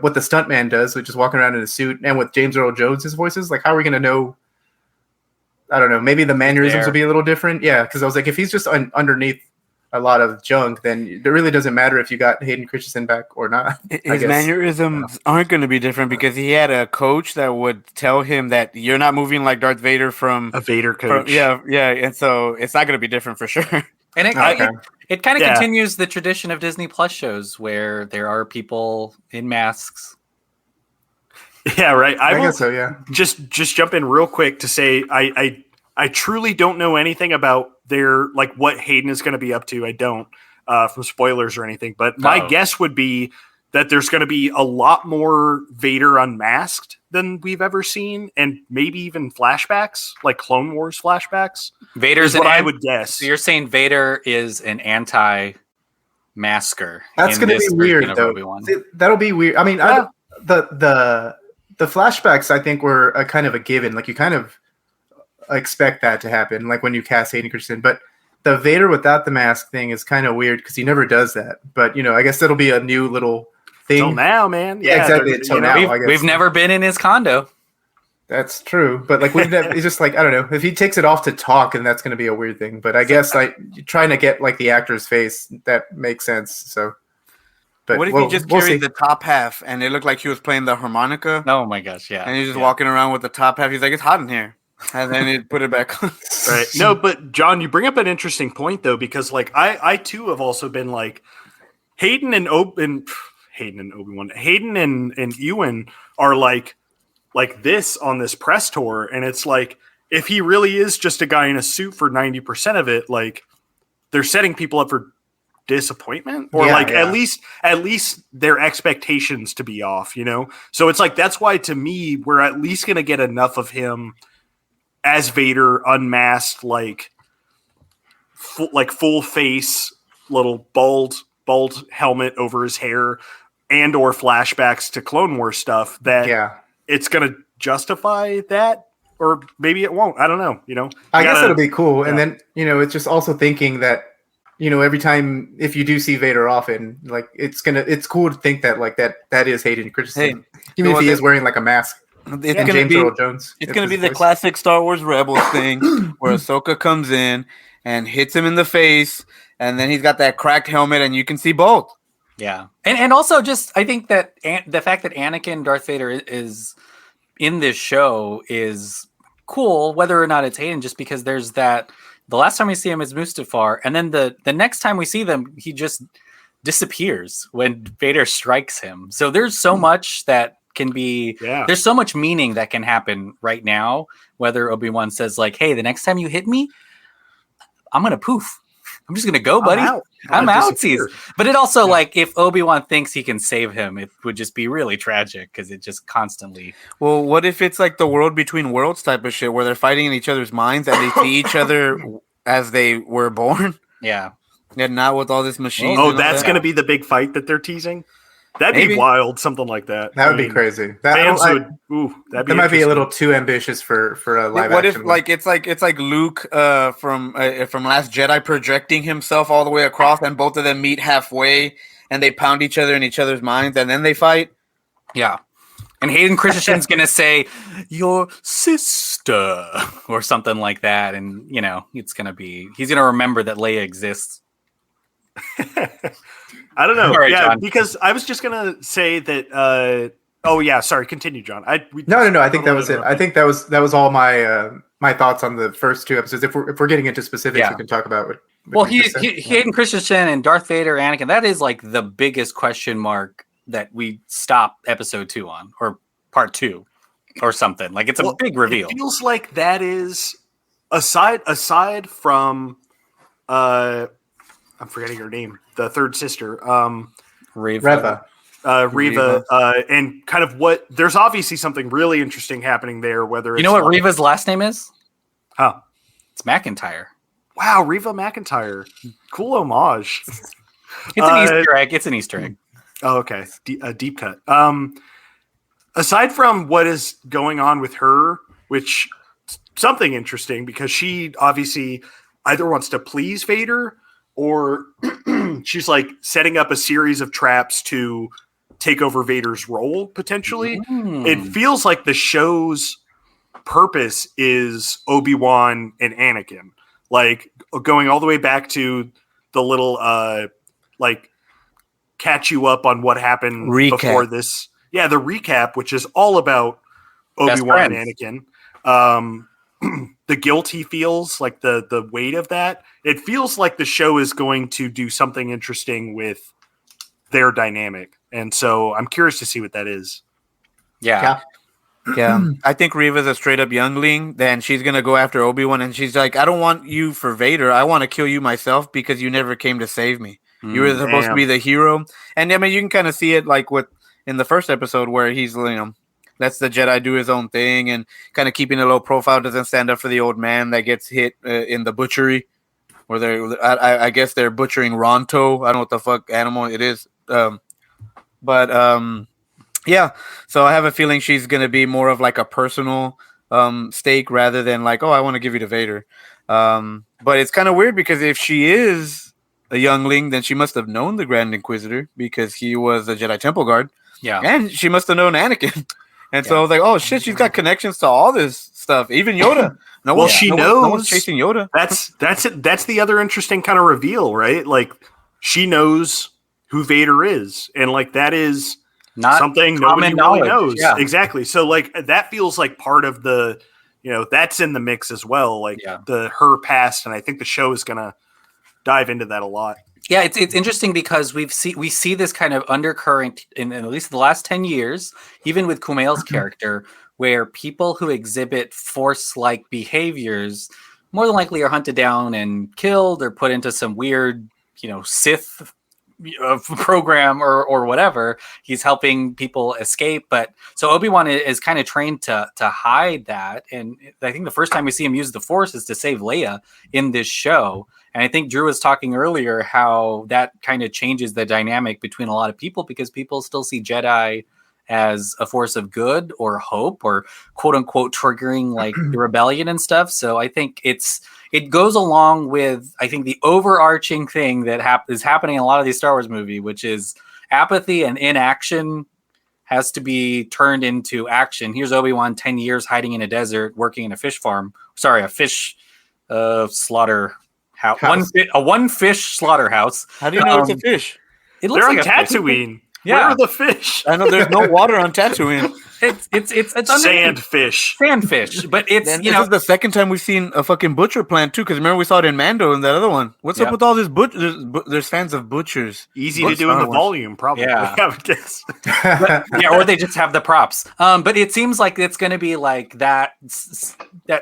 Speaker 4: what the stuntman does, which is walking around in a suit, and with James Earl Jones' voices, like how are we going to know? I don't know. Maybe the mannerisms will be a little different. Yeah, because I was like, if he's just underneath a lot of junk, then it really doesn't matter if you got Hayden Christensen back or not.
Speaker 5: His mannerisms aren't going to be different because he had a coach that would tell him that you're not moving like Darth Vader from
Speaker 6: a Vader coach.
Speaker 5: Yeah, and so it's not going to be different for sure.
Speaker 7: And it kind of continues the tradition of Disney Plus shows where there are people in masks.
Speaker 6: Yeah, right.
Speaker 4: I guess so. Yeah.
Speaker 6: Just jump in real quick to say I truly don't know anything about their like what Hayden is going to be up to. I don't from spoilers or anything, but my guess would be that there's going to be a lot more Vader unmasked than we've ever seen, and maybe even flashbacks, like Clone Wars flashbacks.
Speaker 7: Vader's
Speaker 6: what I would guess.
Speaker 7: So you're saying Vader is an anti-masker.
Speaker 4: That's going to be weird, though. That'll be weird. I mean, the flashbacks, I think, were a kind of a given. Like, you kind of expect that to happen, like when you cast Hayden Christensen. But the Vader without the mask thing is kind of weird because he never does that. But, I guess that'll be a new little thing.
Speaker 6: Till now, man.
Speaker 4: Yeah, exactly. Until now, I guess.
Speaker 7: We've never been in his condo.
Speaker 4: That's true. But, like, it's just like, I don't know. If he takes it off to talk, and that's going to be a weird thing. But I guess, like, trying to get, like, the actor's face, that makes sense. So. But
Speaker 5: what if he just carried the top half and it looked like he was playing the harmonica?
Speaker 7: Oh my gosh, yeah.
Speaker 5: And he's just walking around with the top half. He's like, it's hot in here. And then he'd put it back on.
Speaker 6: Right. No, but John, you bring up an interesting point though, because like I too have also been like Hayden and Obi-Wan, Hayden and Ewan are like this on this press tour. And it's like, if he really is just a guy in a suit for 90% of it, like they're setting people up for disappointment or at least their expectations to be off, so it's like that's why to me we're at least going to get enough of him as Vader unmasked, like full face, little bald helmet over his hair, and or flashbacks to Clone Wars stuff that it's going to justify that, or maybe it won't. I don't know.
Speaker 4: I guess it'll be cool. And then it's just also thinking that every time if you do see Vader often, like it's cool to think that like that is Hayden Christensen, even if he is wearing like a mask.
Speaker 5: It's James Earl Jones. It's going to be the classic Star Wars Rebels thing where Ahsoka comes in and hits him in the face, and then he's got that cracked helmet, and you can see both.
Speaker 7: Yeah, and also just I think that the fact that Anakin Darth Vader is in this show is cool, whether or not it's Hayden, just because there's that. The last time we see him is Mustafar, and then the next time we see them, he just disappears when Vader strikes him. So there's so much that can be.
Speaker 6: Yeah.
Speaker 7: There's so much meaning that can happen right now. Whether Obi-Wan says like, "Hey, the next time you hit me, I'm gonna poof. I'm just gonna go, buddy. I'm outsies." But it also like if Obi-Wan thinks he can save him, it would just be really tragic because it just constantly.
Speaker 5: Well, what if it's like the world between worlds type of shit where they're fighting in each other's minds and they see each other as they were born?
Speaker 7: Yeah.
Speaker 5: And not with all this machine.
Speaker 6: Oh, that's going to be the big fight that they're teasing? That'd be wild, something like that.
Speaker 4: That would be crazy.
Speaker 6: That
Speaker 4: might be a little too ambitious for a live
Speaker 5: What
Speaker 4: action.
Speaker 5: if it's like Luke from Last Jedi projecting himself all the way across, and both of them meet halfway, and they pound each other in each other's minds, and then they fight?
Speaker 7: Yeah. And Hayden Christensen's going to say, "Your sister," or something like that. And, you know, he's going to remember that Leia exists.
Speaker 6: I don't know.
Speaker 7: Right,
Speaker 6: yeah,
Speaker 7: John.
Speaker 6: because I was just going to say that. Sorry. Continue, John.
Speaker 4: No. I think that was it. I think that was all my my thoughts on the first two episodes. If we're getting into specifics, we can talk about it.
Speaker 7: Well, Hayden Christensen and Darth Vader, Anakin, that is like the biggest question mark that we stop episode 2 on, or part 2 or something. Like it's a big reveal.
Speaker 6: It feels like that is aside from I'm forgetting her name, the third sister,
Speaker 4: Reva.
Speaker 6: Reva, and kind of what there's obviously something really interesting happening there. Whether
Speaker 7: you know what Reva's last name is?
Speaker 6: Huh?
Speaker 7: It's McIntyre.
Speaker 6: Wow, Reva McIntyre. Cool homage.
Speaker 7: It's an Easter egg. It's an Easter egg.
Speaker 6: Oh, okay. A deep cut. Aside from what is going on with her, which something interesting because she obviously either wants to please Vader or she's like setting up a series of traps to take over Vader's role potentially. It feels like the show's purpose is Obi-Wan and Anakin, like going all the way back to the little like catch you up on what happened before this. Yeah, the recap, which is all about Obi-Wan and Anakin. The guilt he feels, like the weight of that. It feels like the show is going to do something interesting with their dynamic. And so I'm curious to see what that is.
Speaker 7: Yeah.
Speaker 5: I think Reva's a straight up youngling. Then she's going to go after Obi-Wan and she's like, I don't want you for Vader. I want to kill you myself because you never came to save me. You were supposed to be the hero. And I mean, you can kind of see it like in the first episode where he's, lets the Jedi do his own thing and kind of keeping a low profile, doesn't stand up for the old man that gets hit in the butchery, where I guess they're butchering Ronto. I don't know what the fuck animal it is. Yeah. So I have a feeling she's going to be more of like a personal stake rather than like, oh, I want to give you to Vader. But it's kind of weird because if she is a youngling, then she must have known the Grand Inquisitor because he was a Jedi Temple Guard. Yeah. And she must have known Anakin. And so I was like, oh shit, she's got connections to all this stuff, even Yoda. No one's chasing Yoda.
Speaker 6: That's the other interesting kind of reveal, right? Like she knows who Vader is, and like that is not something nobody really knows. Yeah. Exactly. So like that feels like part of the, that's in the mix as well. Like her past, and I think the show is gonna dive into that a lot.
Speaker 7: Yeah, it's interesting because we see this kind of undercurrent in at least the last 10 years, even with Kumail's character, where people who exhibit Force-like behaviors more than likely are hunted down and killed or put into some weird, Sith program or whatever. He's helping people escape. But so Obi-Wan is kind of trained to hide that. And I think the first time we see him use the Force is to save Leia in this show. And I think Drew was talking earlier how that kind of changes the dynamic between a lot of people because people still see Jedi as a force of good or hope or quote unquote triggering like the rebellion and stuff. So I think it goes along with, I think, the overarching thing that is happening in a lot of these Star Wars movies, which is apathy and inaction has to be turned into action. Here's Obi-Wan 10 years hiding in a desert, working in a fish farm. Sorry, a fish slaughter. One fish slaughterhouse.
Speaker 5: How do you know it's a fish?
Speaker 7: It looks
Speaker 6: They're
Speaker 7: like
Speaker 6: on Tatooine.
Speaker 7: Yeah.
Speaker 6: Where are the fish?
Speaker 5: I know there's no water on Tatooine.
Speaker 7: it's
Speaker 6: sandfish.
Speaker 7: but it's
Speaker 5: this is the second time we've seen a fucking butcher plant too. Because remember we saw it in Mando and that other one. What's up with all this there's fans of butchers.
Speaker 6: Easy to do in the volume, probably.
Speaker 7: Yeah.
Speaker 6: I would guess.
Speaker 7: or they just have the props. But it seems like it's going to be like that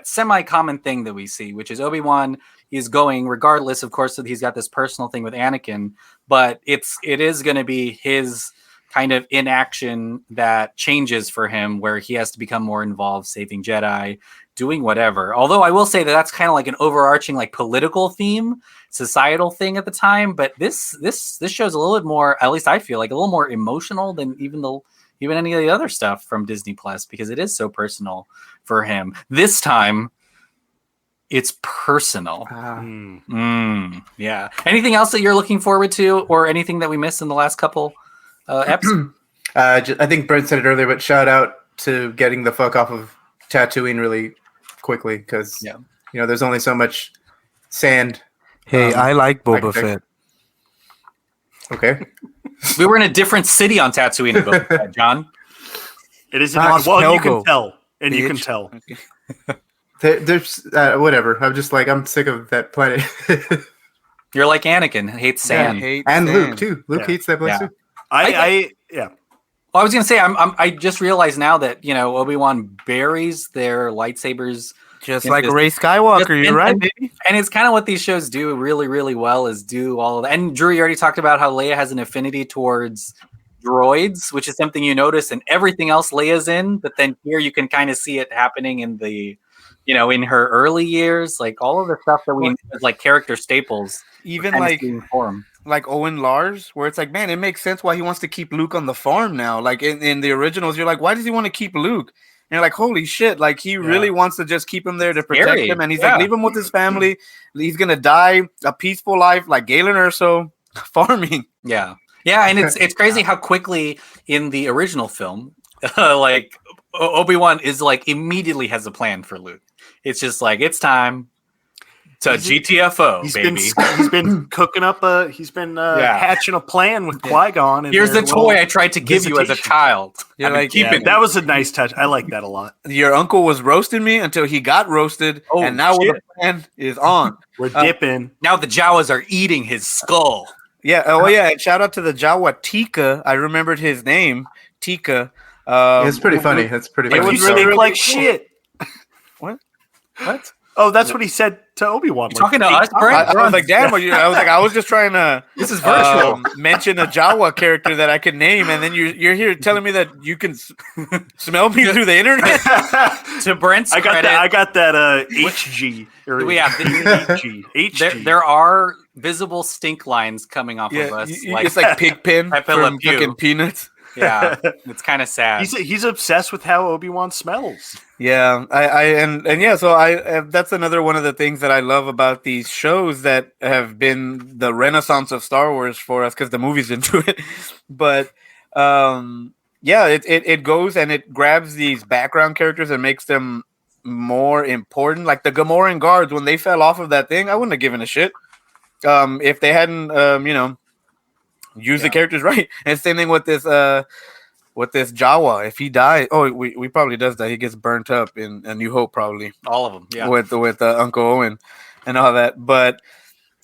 Speaker 7: semi-common thing that we see, which is Obi-Wan is going, regardless, of course, that he's got this personal thing with Anakin, but it is going to be his kind of inaction that changes for him, where he has to become more involved, saving Jedi, doing whatever. Although I will say that that's kind of like an overarching like political theme, societal thing at the time. But this show's a little bit more, at least I feel like, a little more emotional than even any of the other stuff from Disney Plus, because it is so personal for him. This time, it's personal. Yeah. Anything else that you're looking forward to, or anything that we missed in the last couple episodes?
Speaker 4: I think Brent said it earlier, but shout out to getting the fuck off of Tatooine really quickly, because there's only so much sand.
Speaker 5: Hey, I like Boba Fett.
Speaker 4: Okay.
Speaker 7: We were in a different city on Tatooine in Boba Fett, John.
Speaker 6: It is not. Well, you can tell, and you can tell.
Speaker 4: There's whatever. I'm just like, I'm sick of that planet.
Speaker 7: You're like Anakin, hates sand,
Speaker 4: and Luke too. Luke hates that place too.
Speaker 7: Well, I was gonna say, I just realized now that Obi-Wan buries their lightsabers
Speaker 5: just like Rey Skywalker. You're right, baby.
Speaker 7: And it's kind of what these shows do really, really well, is do all of that. And Drew, you already talked about how Leia has an affinity towards droids, which is something you notice in everything else Leia's in. But then here you can kind of see it happening in the in her early years, like all of the stuff that we know as like character staples,
Speaker 5: even like Owen Lars, where it's like, man, it makes sense why he wants to keep Luke on the farm now. Like in the originals, you're like, why does he want to keep Luke? And you're like, holy shit, like he really wants to just keep him there to protect him, and he's like, leave him with his family. He's gonna die a peaceful life, like Galen Erso, farming.
Speaker 7: Yeah, and it's crazy how quickly in the original film, like Obi-Wan is like immediately has a plan for Luke. It's just like, it's time to GTFO, baby.
Speaker 6: He's been cooking up hatching a plan with Qui-Gon.
Speaker 7: Here's the toy I tried to give you as a child.
Speaker 6: That was a nice touch. I like that a lot.
Speaker 5: Your uncle was roasting me until he got roasted, and now the plan is on.
Speaker 6: We're dipping.
Speaker 7: Now the Jawas are eating his skull.
Speaker 5: Yeah. Oh, yeah. And shout out to the Jawa Tika. I remembered his name, Tika.
Speaker 4: It's pretty funny. That's pretty funny.
Speaker 6: It was really like shit.
Speaker 7: What?
Speaker 6: Oh, that's what he said to Obi-Wan.
Speaker 7: You're talking to us, Brent?
Speaker 5: I was like, damn. I was just trying to.
Speaker 7: This is virtual.
Speaker 5: Mention a Jawa character that I could name, and then you're here telling me that you can smell me through the internet.
Speaker 7: To Brent's credit,
Speaker 6: I got that HG. HG.
Speaker 7: There are visible stink lines coming off of us.
Speaker 5: It's like Pigpen from fucking Peanuts.
Speaker 7: Yeah, it's kind of sad.
Speaker 6: He's obsessed with how Obi-Wan smells.
Speaker 5: Yeah, so that's another one of the things that I love about these shows that have been the renaissance of Star Wars for us, because the movies didn't do it. But it goes and it grabs these background characters and makes them more important. Like the Gamoran guards, when they fell off of that thing, I wouldn't have given a shit if they hadn't use the characters right. And same thing with this Jawa. If he dies, we probably does that. He gets burnt up in A New Hope, probably.
Speaker 7: All of them, yeah.
Speaker 5: With Uncle Owen and all that. But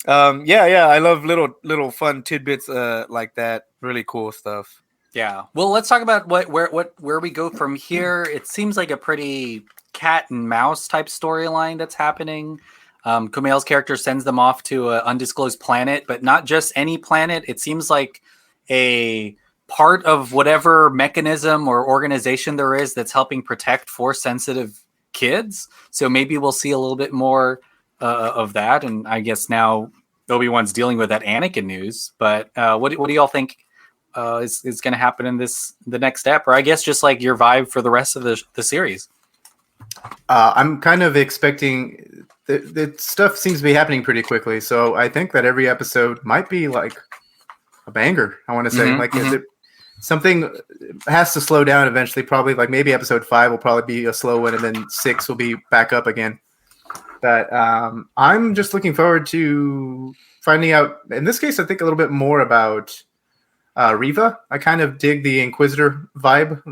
Speaker 5: I love little fun tidbits like that. Really cool stuff.
Speaker 7: Yeah. Well, let's talk about where we go from here. It seems like a pretty cat and mouse type storyline that's happening. Kumail's character sends them off to an undisclosed planet, but not just any planet. It seems like a part of whatever mechanism or organization there is that's helping protect Force-sensitive kids. So maybe we'll see a little bit more of that. And I guess now Obi-Wan's dealing with that Anakin news. But what do y'all think is going to happen in the next step? Or I guess just like your vibe for the rest of the series?
Speaker 4: I'm kind of expecting the stuff seems to be happening pretty quickly. So I think that every episode might be like a banger. I want to say is it something has to slow down eventually. Probably like maybe episode 5 will probably be a slow one, and then 6 will be back up again. But I'm just looking forward to finding out, in this case, I think a little bit more about Reva. I kind of dig the Inquisitor vibe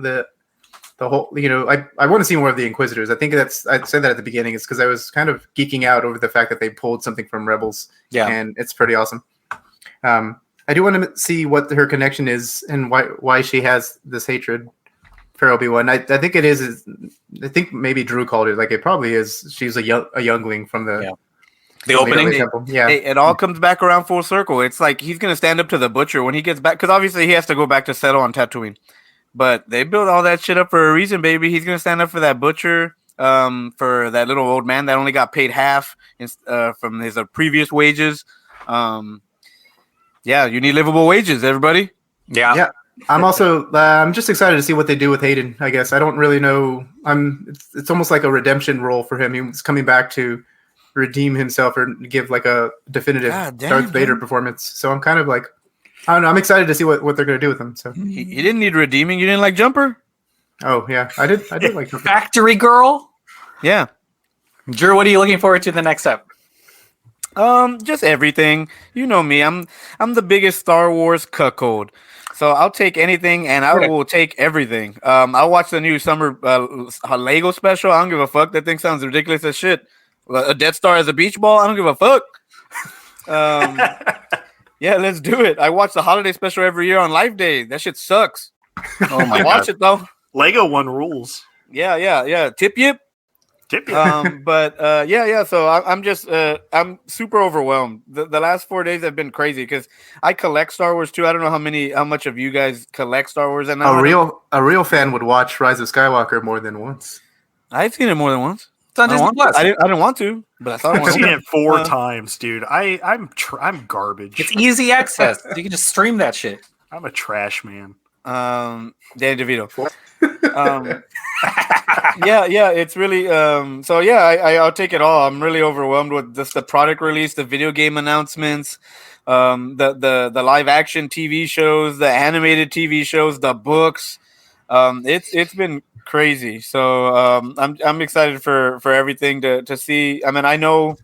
Speaker 4: the whole, I want to see more of the Inquisitors. I think I said that at the beginning. It's because I was kind of geeking out over the fact that they pulled something from Rebels.
Speaker 7: Yeah.
Speaker 4: And it's pretty awesome. I do want to see what her connection is and why she has this hatred for Obi-Wan. I think it is. I think maybe Drew called it. Like it probably is. She's a youngling from the
Speaker 7: opening.
Speaker 4: temple. Yeah,
Speaker 5: it all comes back around full circle. It's like he's gonna stand up to the butcher when he gets back, because obviously he has to go back to settle on Tatooine. But they built all that shit up for a reason, baby. He's gonna stand up for that butcher, for that little old man that only got paid half from his previous wages. Yeah, you need livable wages, everybody.
Speaker 7: Yeah.
Speaker 4: I'm also I'm just excited to see what they do with Hayden. I guess I don't really know. It's almost like a redemption role for him. He's coming back to redeem himself or give like a definitive Darth Vader performance. So I'm kind of like, I don't know. I'm excited to see what they're going to do with him. So
Speaker 5: he didn't need redeeming. You didn't like Jumper?
Speaker 4: Oh yeah, I did like Jumper.
Speaker 7: Factory Girl.
Speaker 5: Yeah.
Speaker 7: Drew, what are you looking forward to the next step?
Speaker 5: Just everything. You know me. I'm the biggest Star Wars cuckold. So I'll take anything and I will take everything. I'll watch the new summer Lego special. I don't give a fuck. That thing sounds ridiculous as shit. A Death Star as a beach ball. I don't give a fuck. Yeah, let's do it. I watch the holiday special every year on Life Day. That shit sucks.
Speaker 7: Oh my God.
Speaker 5: Watch it though.
Speaker 6: Lego one rules.
Speaker 5: Yeah. Tip yip. Yeah. So I'm super overwhelmed. The last 4 days have been crazy because I collect Star Wars too. I don't know how much of you guys collect Star Wars. And
Speaker 4: a real fan would watch Rise of Skywalker more than once.
Speaker 5: I've seen it more than once.
Speaker 7: I
Speaker 5: didn't want to, but I thought I
Speaker 6: I've seen it 4 times, dude. I'm garbage.
Speaker 7: It's easy access. You can just stream that shit.
Speaker 6: I'm a trash man.
Speaker 5: Danny DeVito. Yeah, it's really so yeah, I'll take it all. I'm really overwhelmed with just the product release, the video game announcements, the live action TV shows, the animated TV shows, the books. It's been crazy. So I'm excited for everything to see. I mean, I know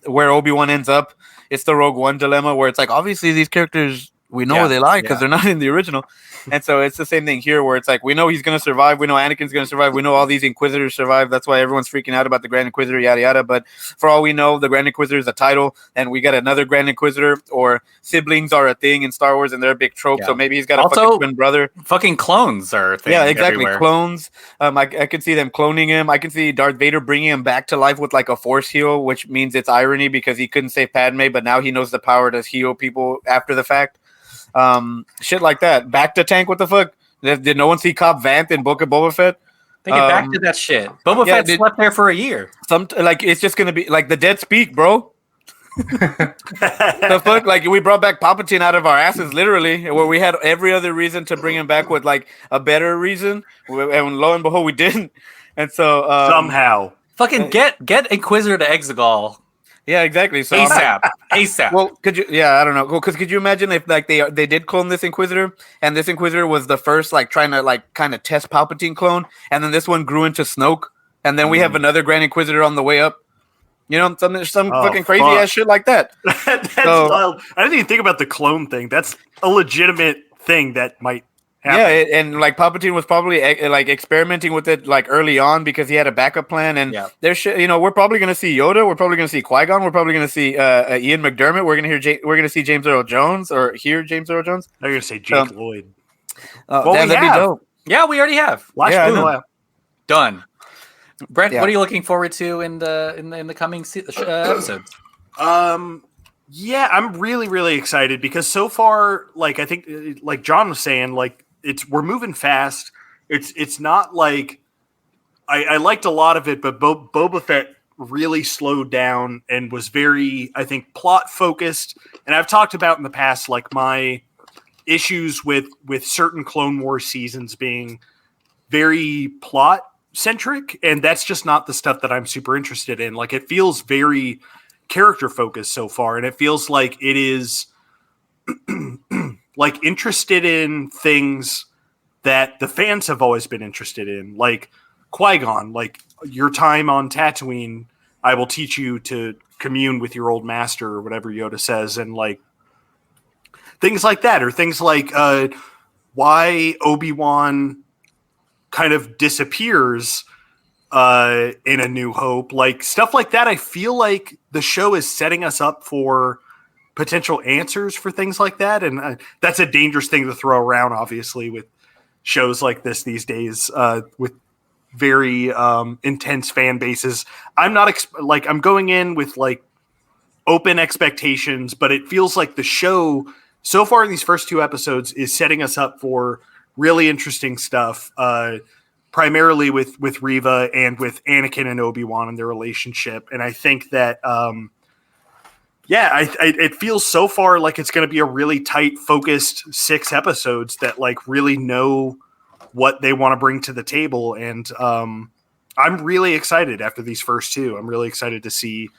Speaker 5: where Obi-Wan ends up. It's the Rogue One dilemma where it's like obviously these characters we know they lie because they're not in the original. And so it's the same thing here where it's like we know he's going to survive. We know Anakin's going to survive. We know all these Inquisitors survive. That's why everyone's freaking out about the Grand Inquisitor, yada, yada. But for all we know, the Grand Inquisitor is a title and we got another Grand Inquisitor, or siblings are a thing in Star Wars and they're a big trope. Yeah. So maybe he's got a fucking twin brother.
Speaker 7: Fucking clones are a thing.
Speaker 5: Yeah, exactly.
Speaker 7: Everywhere.
Speaker 5: Clones. I could see them cloning him. I can see Darth Vader bringing him back to life with like a force heal, which means it's irony because he couldn't save Padme, but now he knows the power to heal people after the fact. Shit like that. Back to tank. What the fuck? Did no one see Cobb Vanth in Book of Boba Fett?
Speaker 7: They get back to that shit. Boba Fett slept there for a year.
Speaker 5: It's just gonna be like the dead speak, bro. The fuck, like we brought back Palpatine out of our asses, literally, where we had every other reason to bring him back with like a better reason, and lo and behold, we didn't. And so
Speaker 6: somehow,
Speaker 7: fucking get Inquisitor to Exegol.
Speaker 5: Yeah, exactly. So
Speaker 7: ASAP.
Speaker 5: Well, could you? Yeah, I don't know. Because could you imagine if like they did clone this Inquisitor, and this Inquisitor was the first like trying to like kind of test Palpatine clone, and then this one grew into Snoke, and then we have another Grand Inquisitor on the way up. You know, some fucking crazy ass shit like that.
Speaker 6: That's wild. I didn't even think about the clone thing. That's a legitimate thing that might happen.
Speaker 5: Yeah, and like Palpatine was probably like experimenting with it like early on because he had a backup plan. And there's shit, you know, we're probably gonna see Yoda. We're probably gonna see Qui-Gon. We're probably gonna see Ian McDermott. We're gonna see James Earl Jones or hear James Earl Jones.
Speaker 6: They're gonna say Jake Lloyd.
Speaker 5: That'd be dope.
Speaker 7: Yeah, we already have. Done. Brent, what are you looking forward to in the coming episodes?
Speaker 6: Yeah, I'm really, really excited because so far, like I think, like John was saying, like we're moving fast. It's not like I liked a lot of it, but Boba Fett really slowed down and was very, I think, plot focused. And I've talked about in the past, like my issues with certain Clone Wars seasons being very plot centric, and that's just not the stuff that I'm super interested in. Like it feels very character focused so far, and it feels like it is like interested in things that the fans have always been interested in, like Qui-Gon, like your time on Tatooine, I will teach you to commune with your old master or whatever Yoda says, and like things like that, or things like why Obi Wan kind of disappears in A New Hope. Like stuff like that, I feel like the show is setting us up for potential answers for things like that. And that's a dangerous thing to throw around, obviously, with shows like this these days, with very intense fan bases. I'm not I'm going in with like open expectations, but it feels like the show so far in these first 2 episodes is setting us up for really interesting stuff, primarily with Reva and with Anakin and Obi-Wan and their relationship. And I think that, it feels so far like it's going to be a really tight, focused 6 episodes that like really know what they want to bring to the table. And I'm really excited after these first 2. I'm really excited to see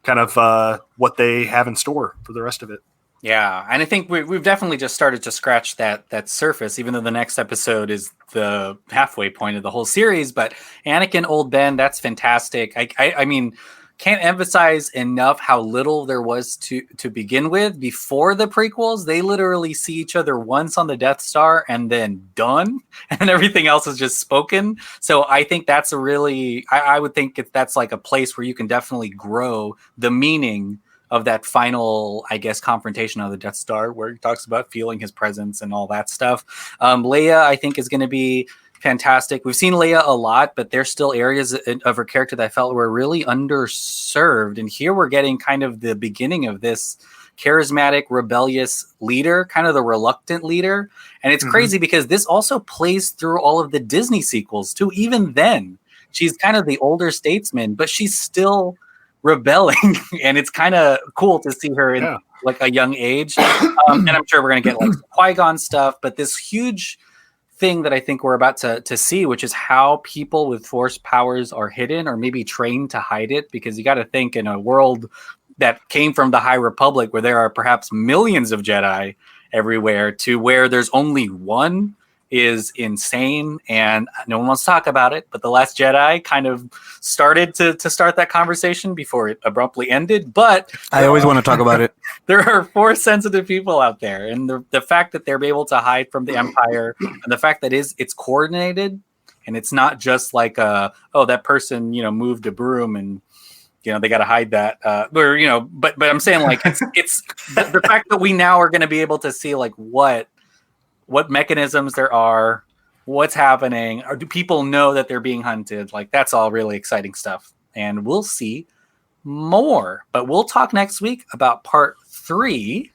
Speaker 6: kind of what they have in store for the rest of it.
Speaker 7: Yeah, and I think we've definitely just started to scratch that surface, even though the next episode is the halfway point of the whole series. But Anakin, Old Ben, that's fantastic. I mean, can't emphasize enough how little there was to begin with before the prequels. They literally see each other once on the Death Star and then done, and everything else is just spoken. So I think that's a really, I would think that's like a place where you can definitely grow the meaning of that final, I guess, confrontation on the Death Star, where he talks about feeling his presence and all that stuff. Leia, I think, is going to be fantastic. We've seen Leia a lot, but there's still areas of her character that I felt were really underserved. And here we're getting kind of the beginning of this charismatic, rebellious leader, kind of the reluctant leader. And it's crazy because this also plays through all of the Disney sequels too. Even then, she's kind of the older statesman, but she's still rebelling, and it's kind of cool to see her in like a young age. And I'm sure we're going to get like Qui-Gon stuff, but this huge thing that I think we're about to see, which is how people with force powers are hidden or maybe trained to hide it. Because you got to think, in a world that came from the High Republic, where there are perhaps millions of Jedi everywhere, to where there's only one, is insane, and no one wants to talk about it. But The Last Jedi kind of started to start that conversation before it abruptly ended. But
Speaker 5: I always want to talk about it.
Speaker 7: There are force sensitive people out there, and the fact that they're able to hide from the Empire, and the fact that it's coordinated, and it's not just like that person moved a broom and they got to hide that, but I'm saying like it's the fact that we now are going to be able to see like what mechanisms there are, what's happening, or do people know that they're being hunted? Like, that's all really exciting stuff. And we'll see more. But we'll talk next week about part 3,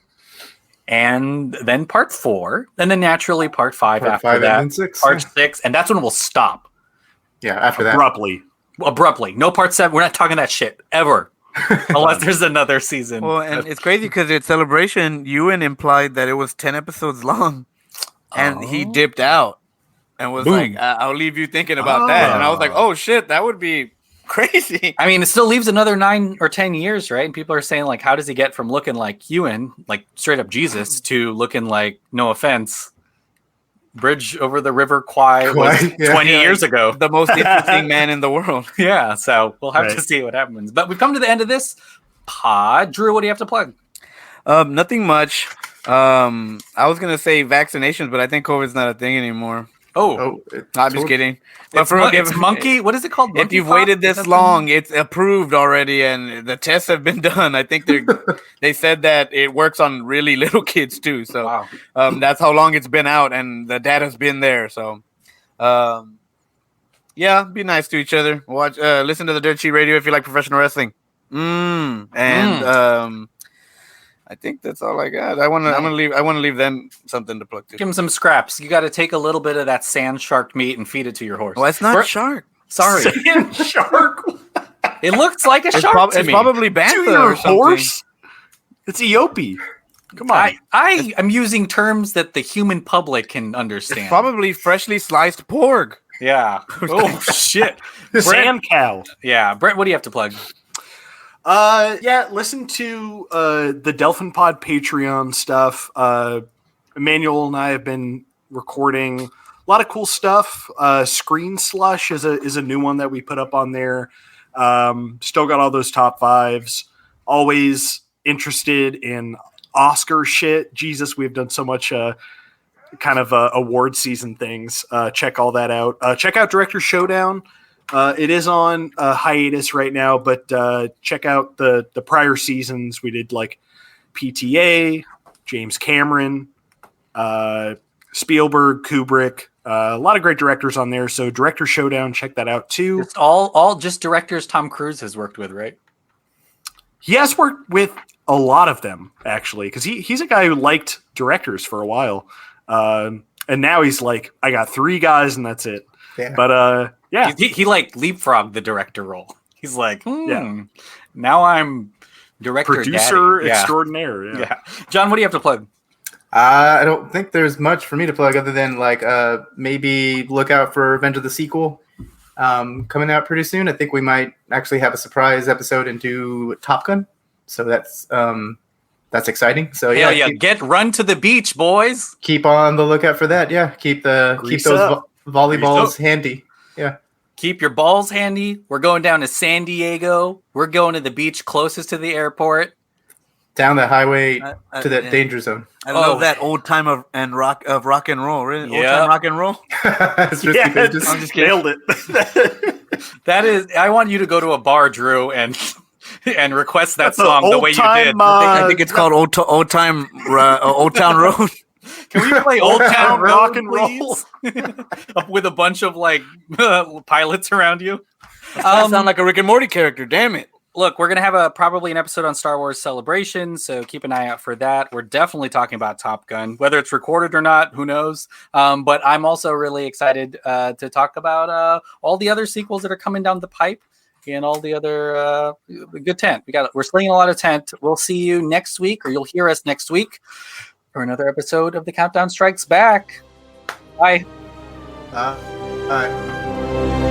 Speaker 7: and then part 4, and then naturally part 5
Speaker 4: Part
Speaker 7: after
Speaker 4: 5
Speaker 7: that.
Speaker 4: and then 6.
Speaker 7: Part 6, and that's when we'll stop.
Speaker 4: Yeah, after that.
Speaker 7: Abruptly. No part 7. We're not talking that shit ever. Unless there's another season.
Speaker 5: Well, and it's crazy because at Celebration, Ewan implied that it was 10 episodes long. And he dipped out and was like, I'll leave you thinking about that. And I was like, oh, shit, that would be crazy.
Speaker 7: I mean, it still leaves another 9 or 10 years, right? And people are saying, like, how does he get from looking like Ewan, like straight up Jesus, to looking like, no offense, Bridge over the River Kwai was 20 years ago.
Speaker 5: The most interesting man in the world.
Speaker 7: Yeah, so we'll have to see what happens. But we've come to the end of this pod. Drew, what do you have to plug?
Speaker 5: Nothing much. I was gonna say vaccinations, but I think COVID's not a thing anymore.
Speaker 7: I'm
Speaker 5: just kidding.
Speaker 7: But it's monkey. What is it called?
Speaker 5: If you've waited this long, it's approved already, and the tests have been done. I think they said that it works on really little kids too. So that's how long it's been out, and the data's been there. So, be nice to each other. Watch, listen to the Dirt Sheet Radio if you like professional wrestling. I think that's all I got. I want to leave them something to plug to.
Speaker 7: Give them some scraps. You got to take a little bit of that sand shark meat and feed it to your horse.
Speaker 5: Well, it's not shark.
Speaker 7: Sorry,
Speaker 6: sand shark.
Speaker 7: It looks like a shark to me.
Speaker 5: It's probably bantha or something.
Speaker 6: Horse. It's Eope. Come on.
Speaker 7: I am using terms that the human public can understand.
Speaker 5: It's probably freshly sliced pork.
Speaker 7: Yeah. Oh shit.
Speaker 6: Sand cow.
Speaker 7: Yeah. Brent, what do you have to plug?
Speaker 6: Listen to the Delphin Pod Patreon stuff. Emmanuel and I have been recording a lot of cool stuff. Screen Slush is a new one that we put up on there. Still got all those top 5s. Always interested in Oscar shit. Jesus, we've done so much kind of award season things. Check all that out. Check out Director Showdown. It is on hiatus right now, but check out the prior seasons. We did like PTA, James Cameron, Spielberg, Kubrick, a lot of great directors on there. So Director Showdown, check that out too.
Speaker 7: Just all just directors Tom Cruise has worked with, right?
Speaker 6: He has worked with a lot of them actually, because he's a guy who liked directors for a while, and now he's like, I got 3 guys and that's it.
Speaker 4: Yeah.
Speaker 6: But yeah,
Speaker 7: He like leapfrogged the director role. He's like, now I'm director,
Speaker 6: producer
Speaker 7: daddy. Yeah.
Speaker 6: extraordinaire.
Speaker 7: Yeah. John, what do you have to plug?
Speaker 4: I don't think there's much for me to plug other than like maybe look out for Revenge of the Sequel coming out pretty soon. I think we might actually have a surprise episode into Top Gun, so that's exciting. So
Speaker 7: yeah, run to the beach, boys.
Speaker 4: keep on the lookout for that. Yeah, keep those volleyballs handy. Yeah.
Speaker 7: Keep your balls handy. We're going down to San Diego. We're going to the beach closest to the airport.
Speaker 4: Down the highway to that danger zone.
Speaker 8: I love that old time of rock and roll. Really, old time rock and roll.
Speaker 4: I'm
Speaker 6: just nailed it.
Speaker 7: That is, I want you to go to a bar, Drew, and request that song the way you did.
Speaker 8: I think it's called Old Town Road.
Speaker 7: Can we play Old Town Rock and Roll with a bunch of like pilots around you?
Speaker 8: That sound like a Rick and Morty character. Damn it.
Speaker 7: Look, we're going to have probably an episode on Star Wars Celebration, so keep an eye out for that. We're definitely talking about Top Gun. Whether it's recorded or not, who knows? But I'm also really excited to talk about all the other sequels that are coming down the pipe and all the other good tent. We're slinging a lot of tent. We'll see you next week, or you'll hear us next week for another episode of The Countdown Strikes Back. Bye.
Speaker 4: Bye.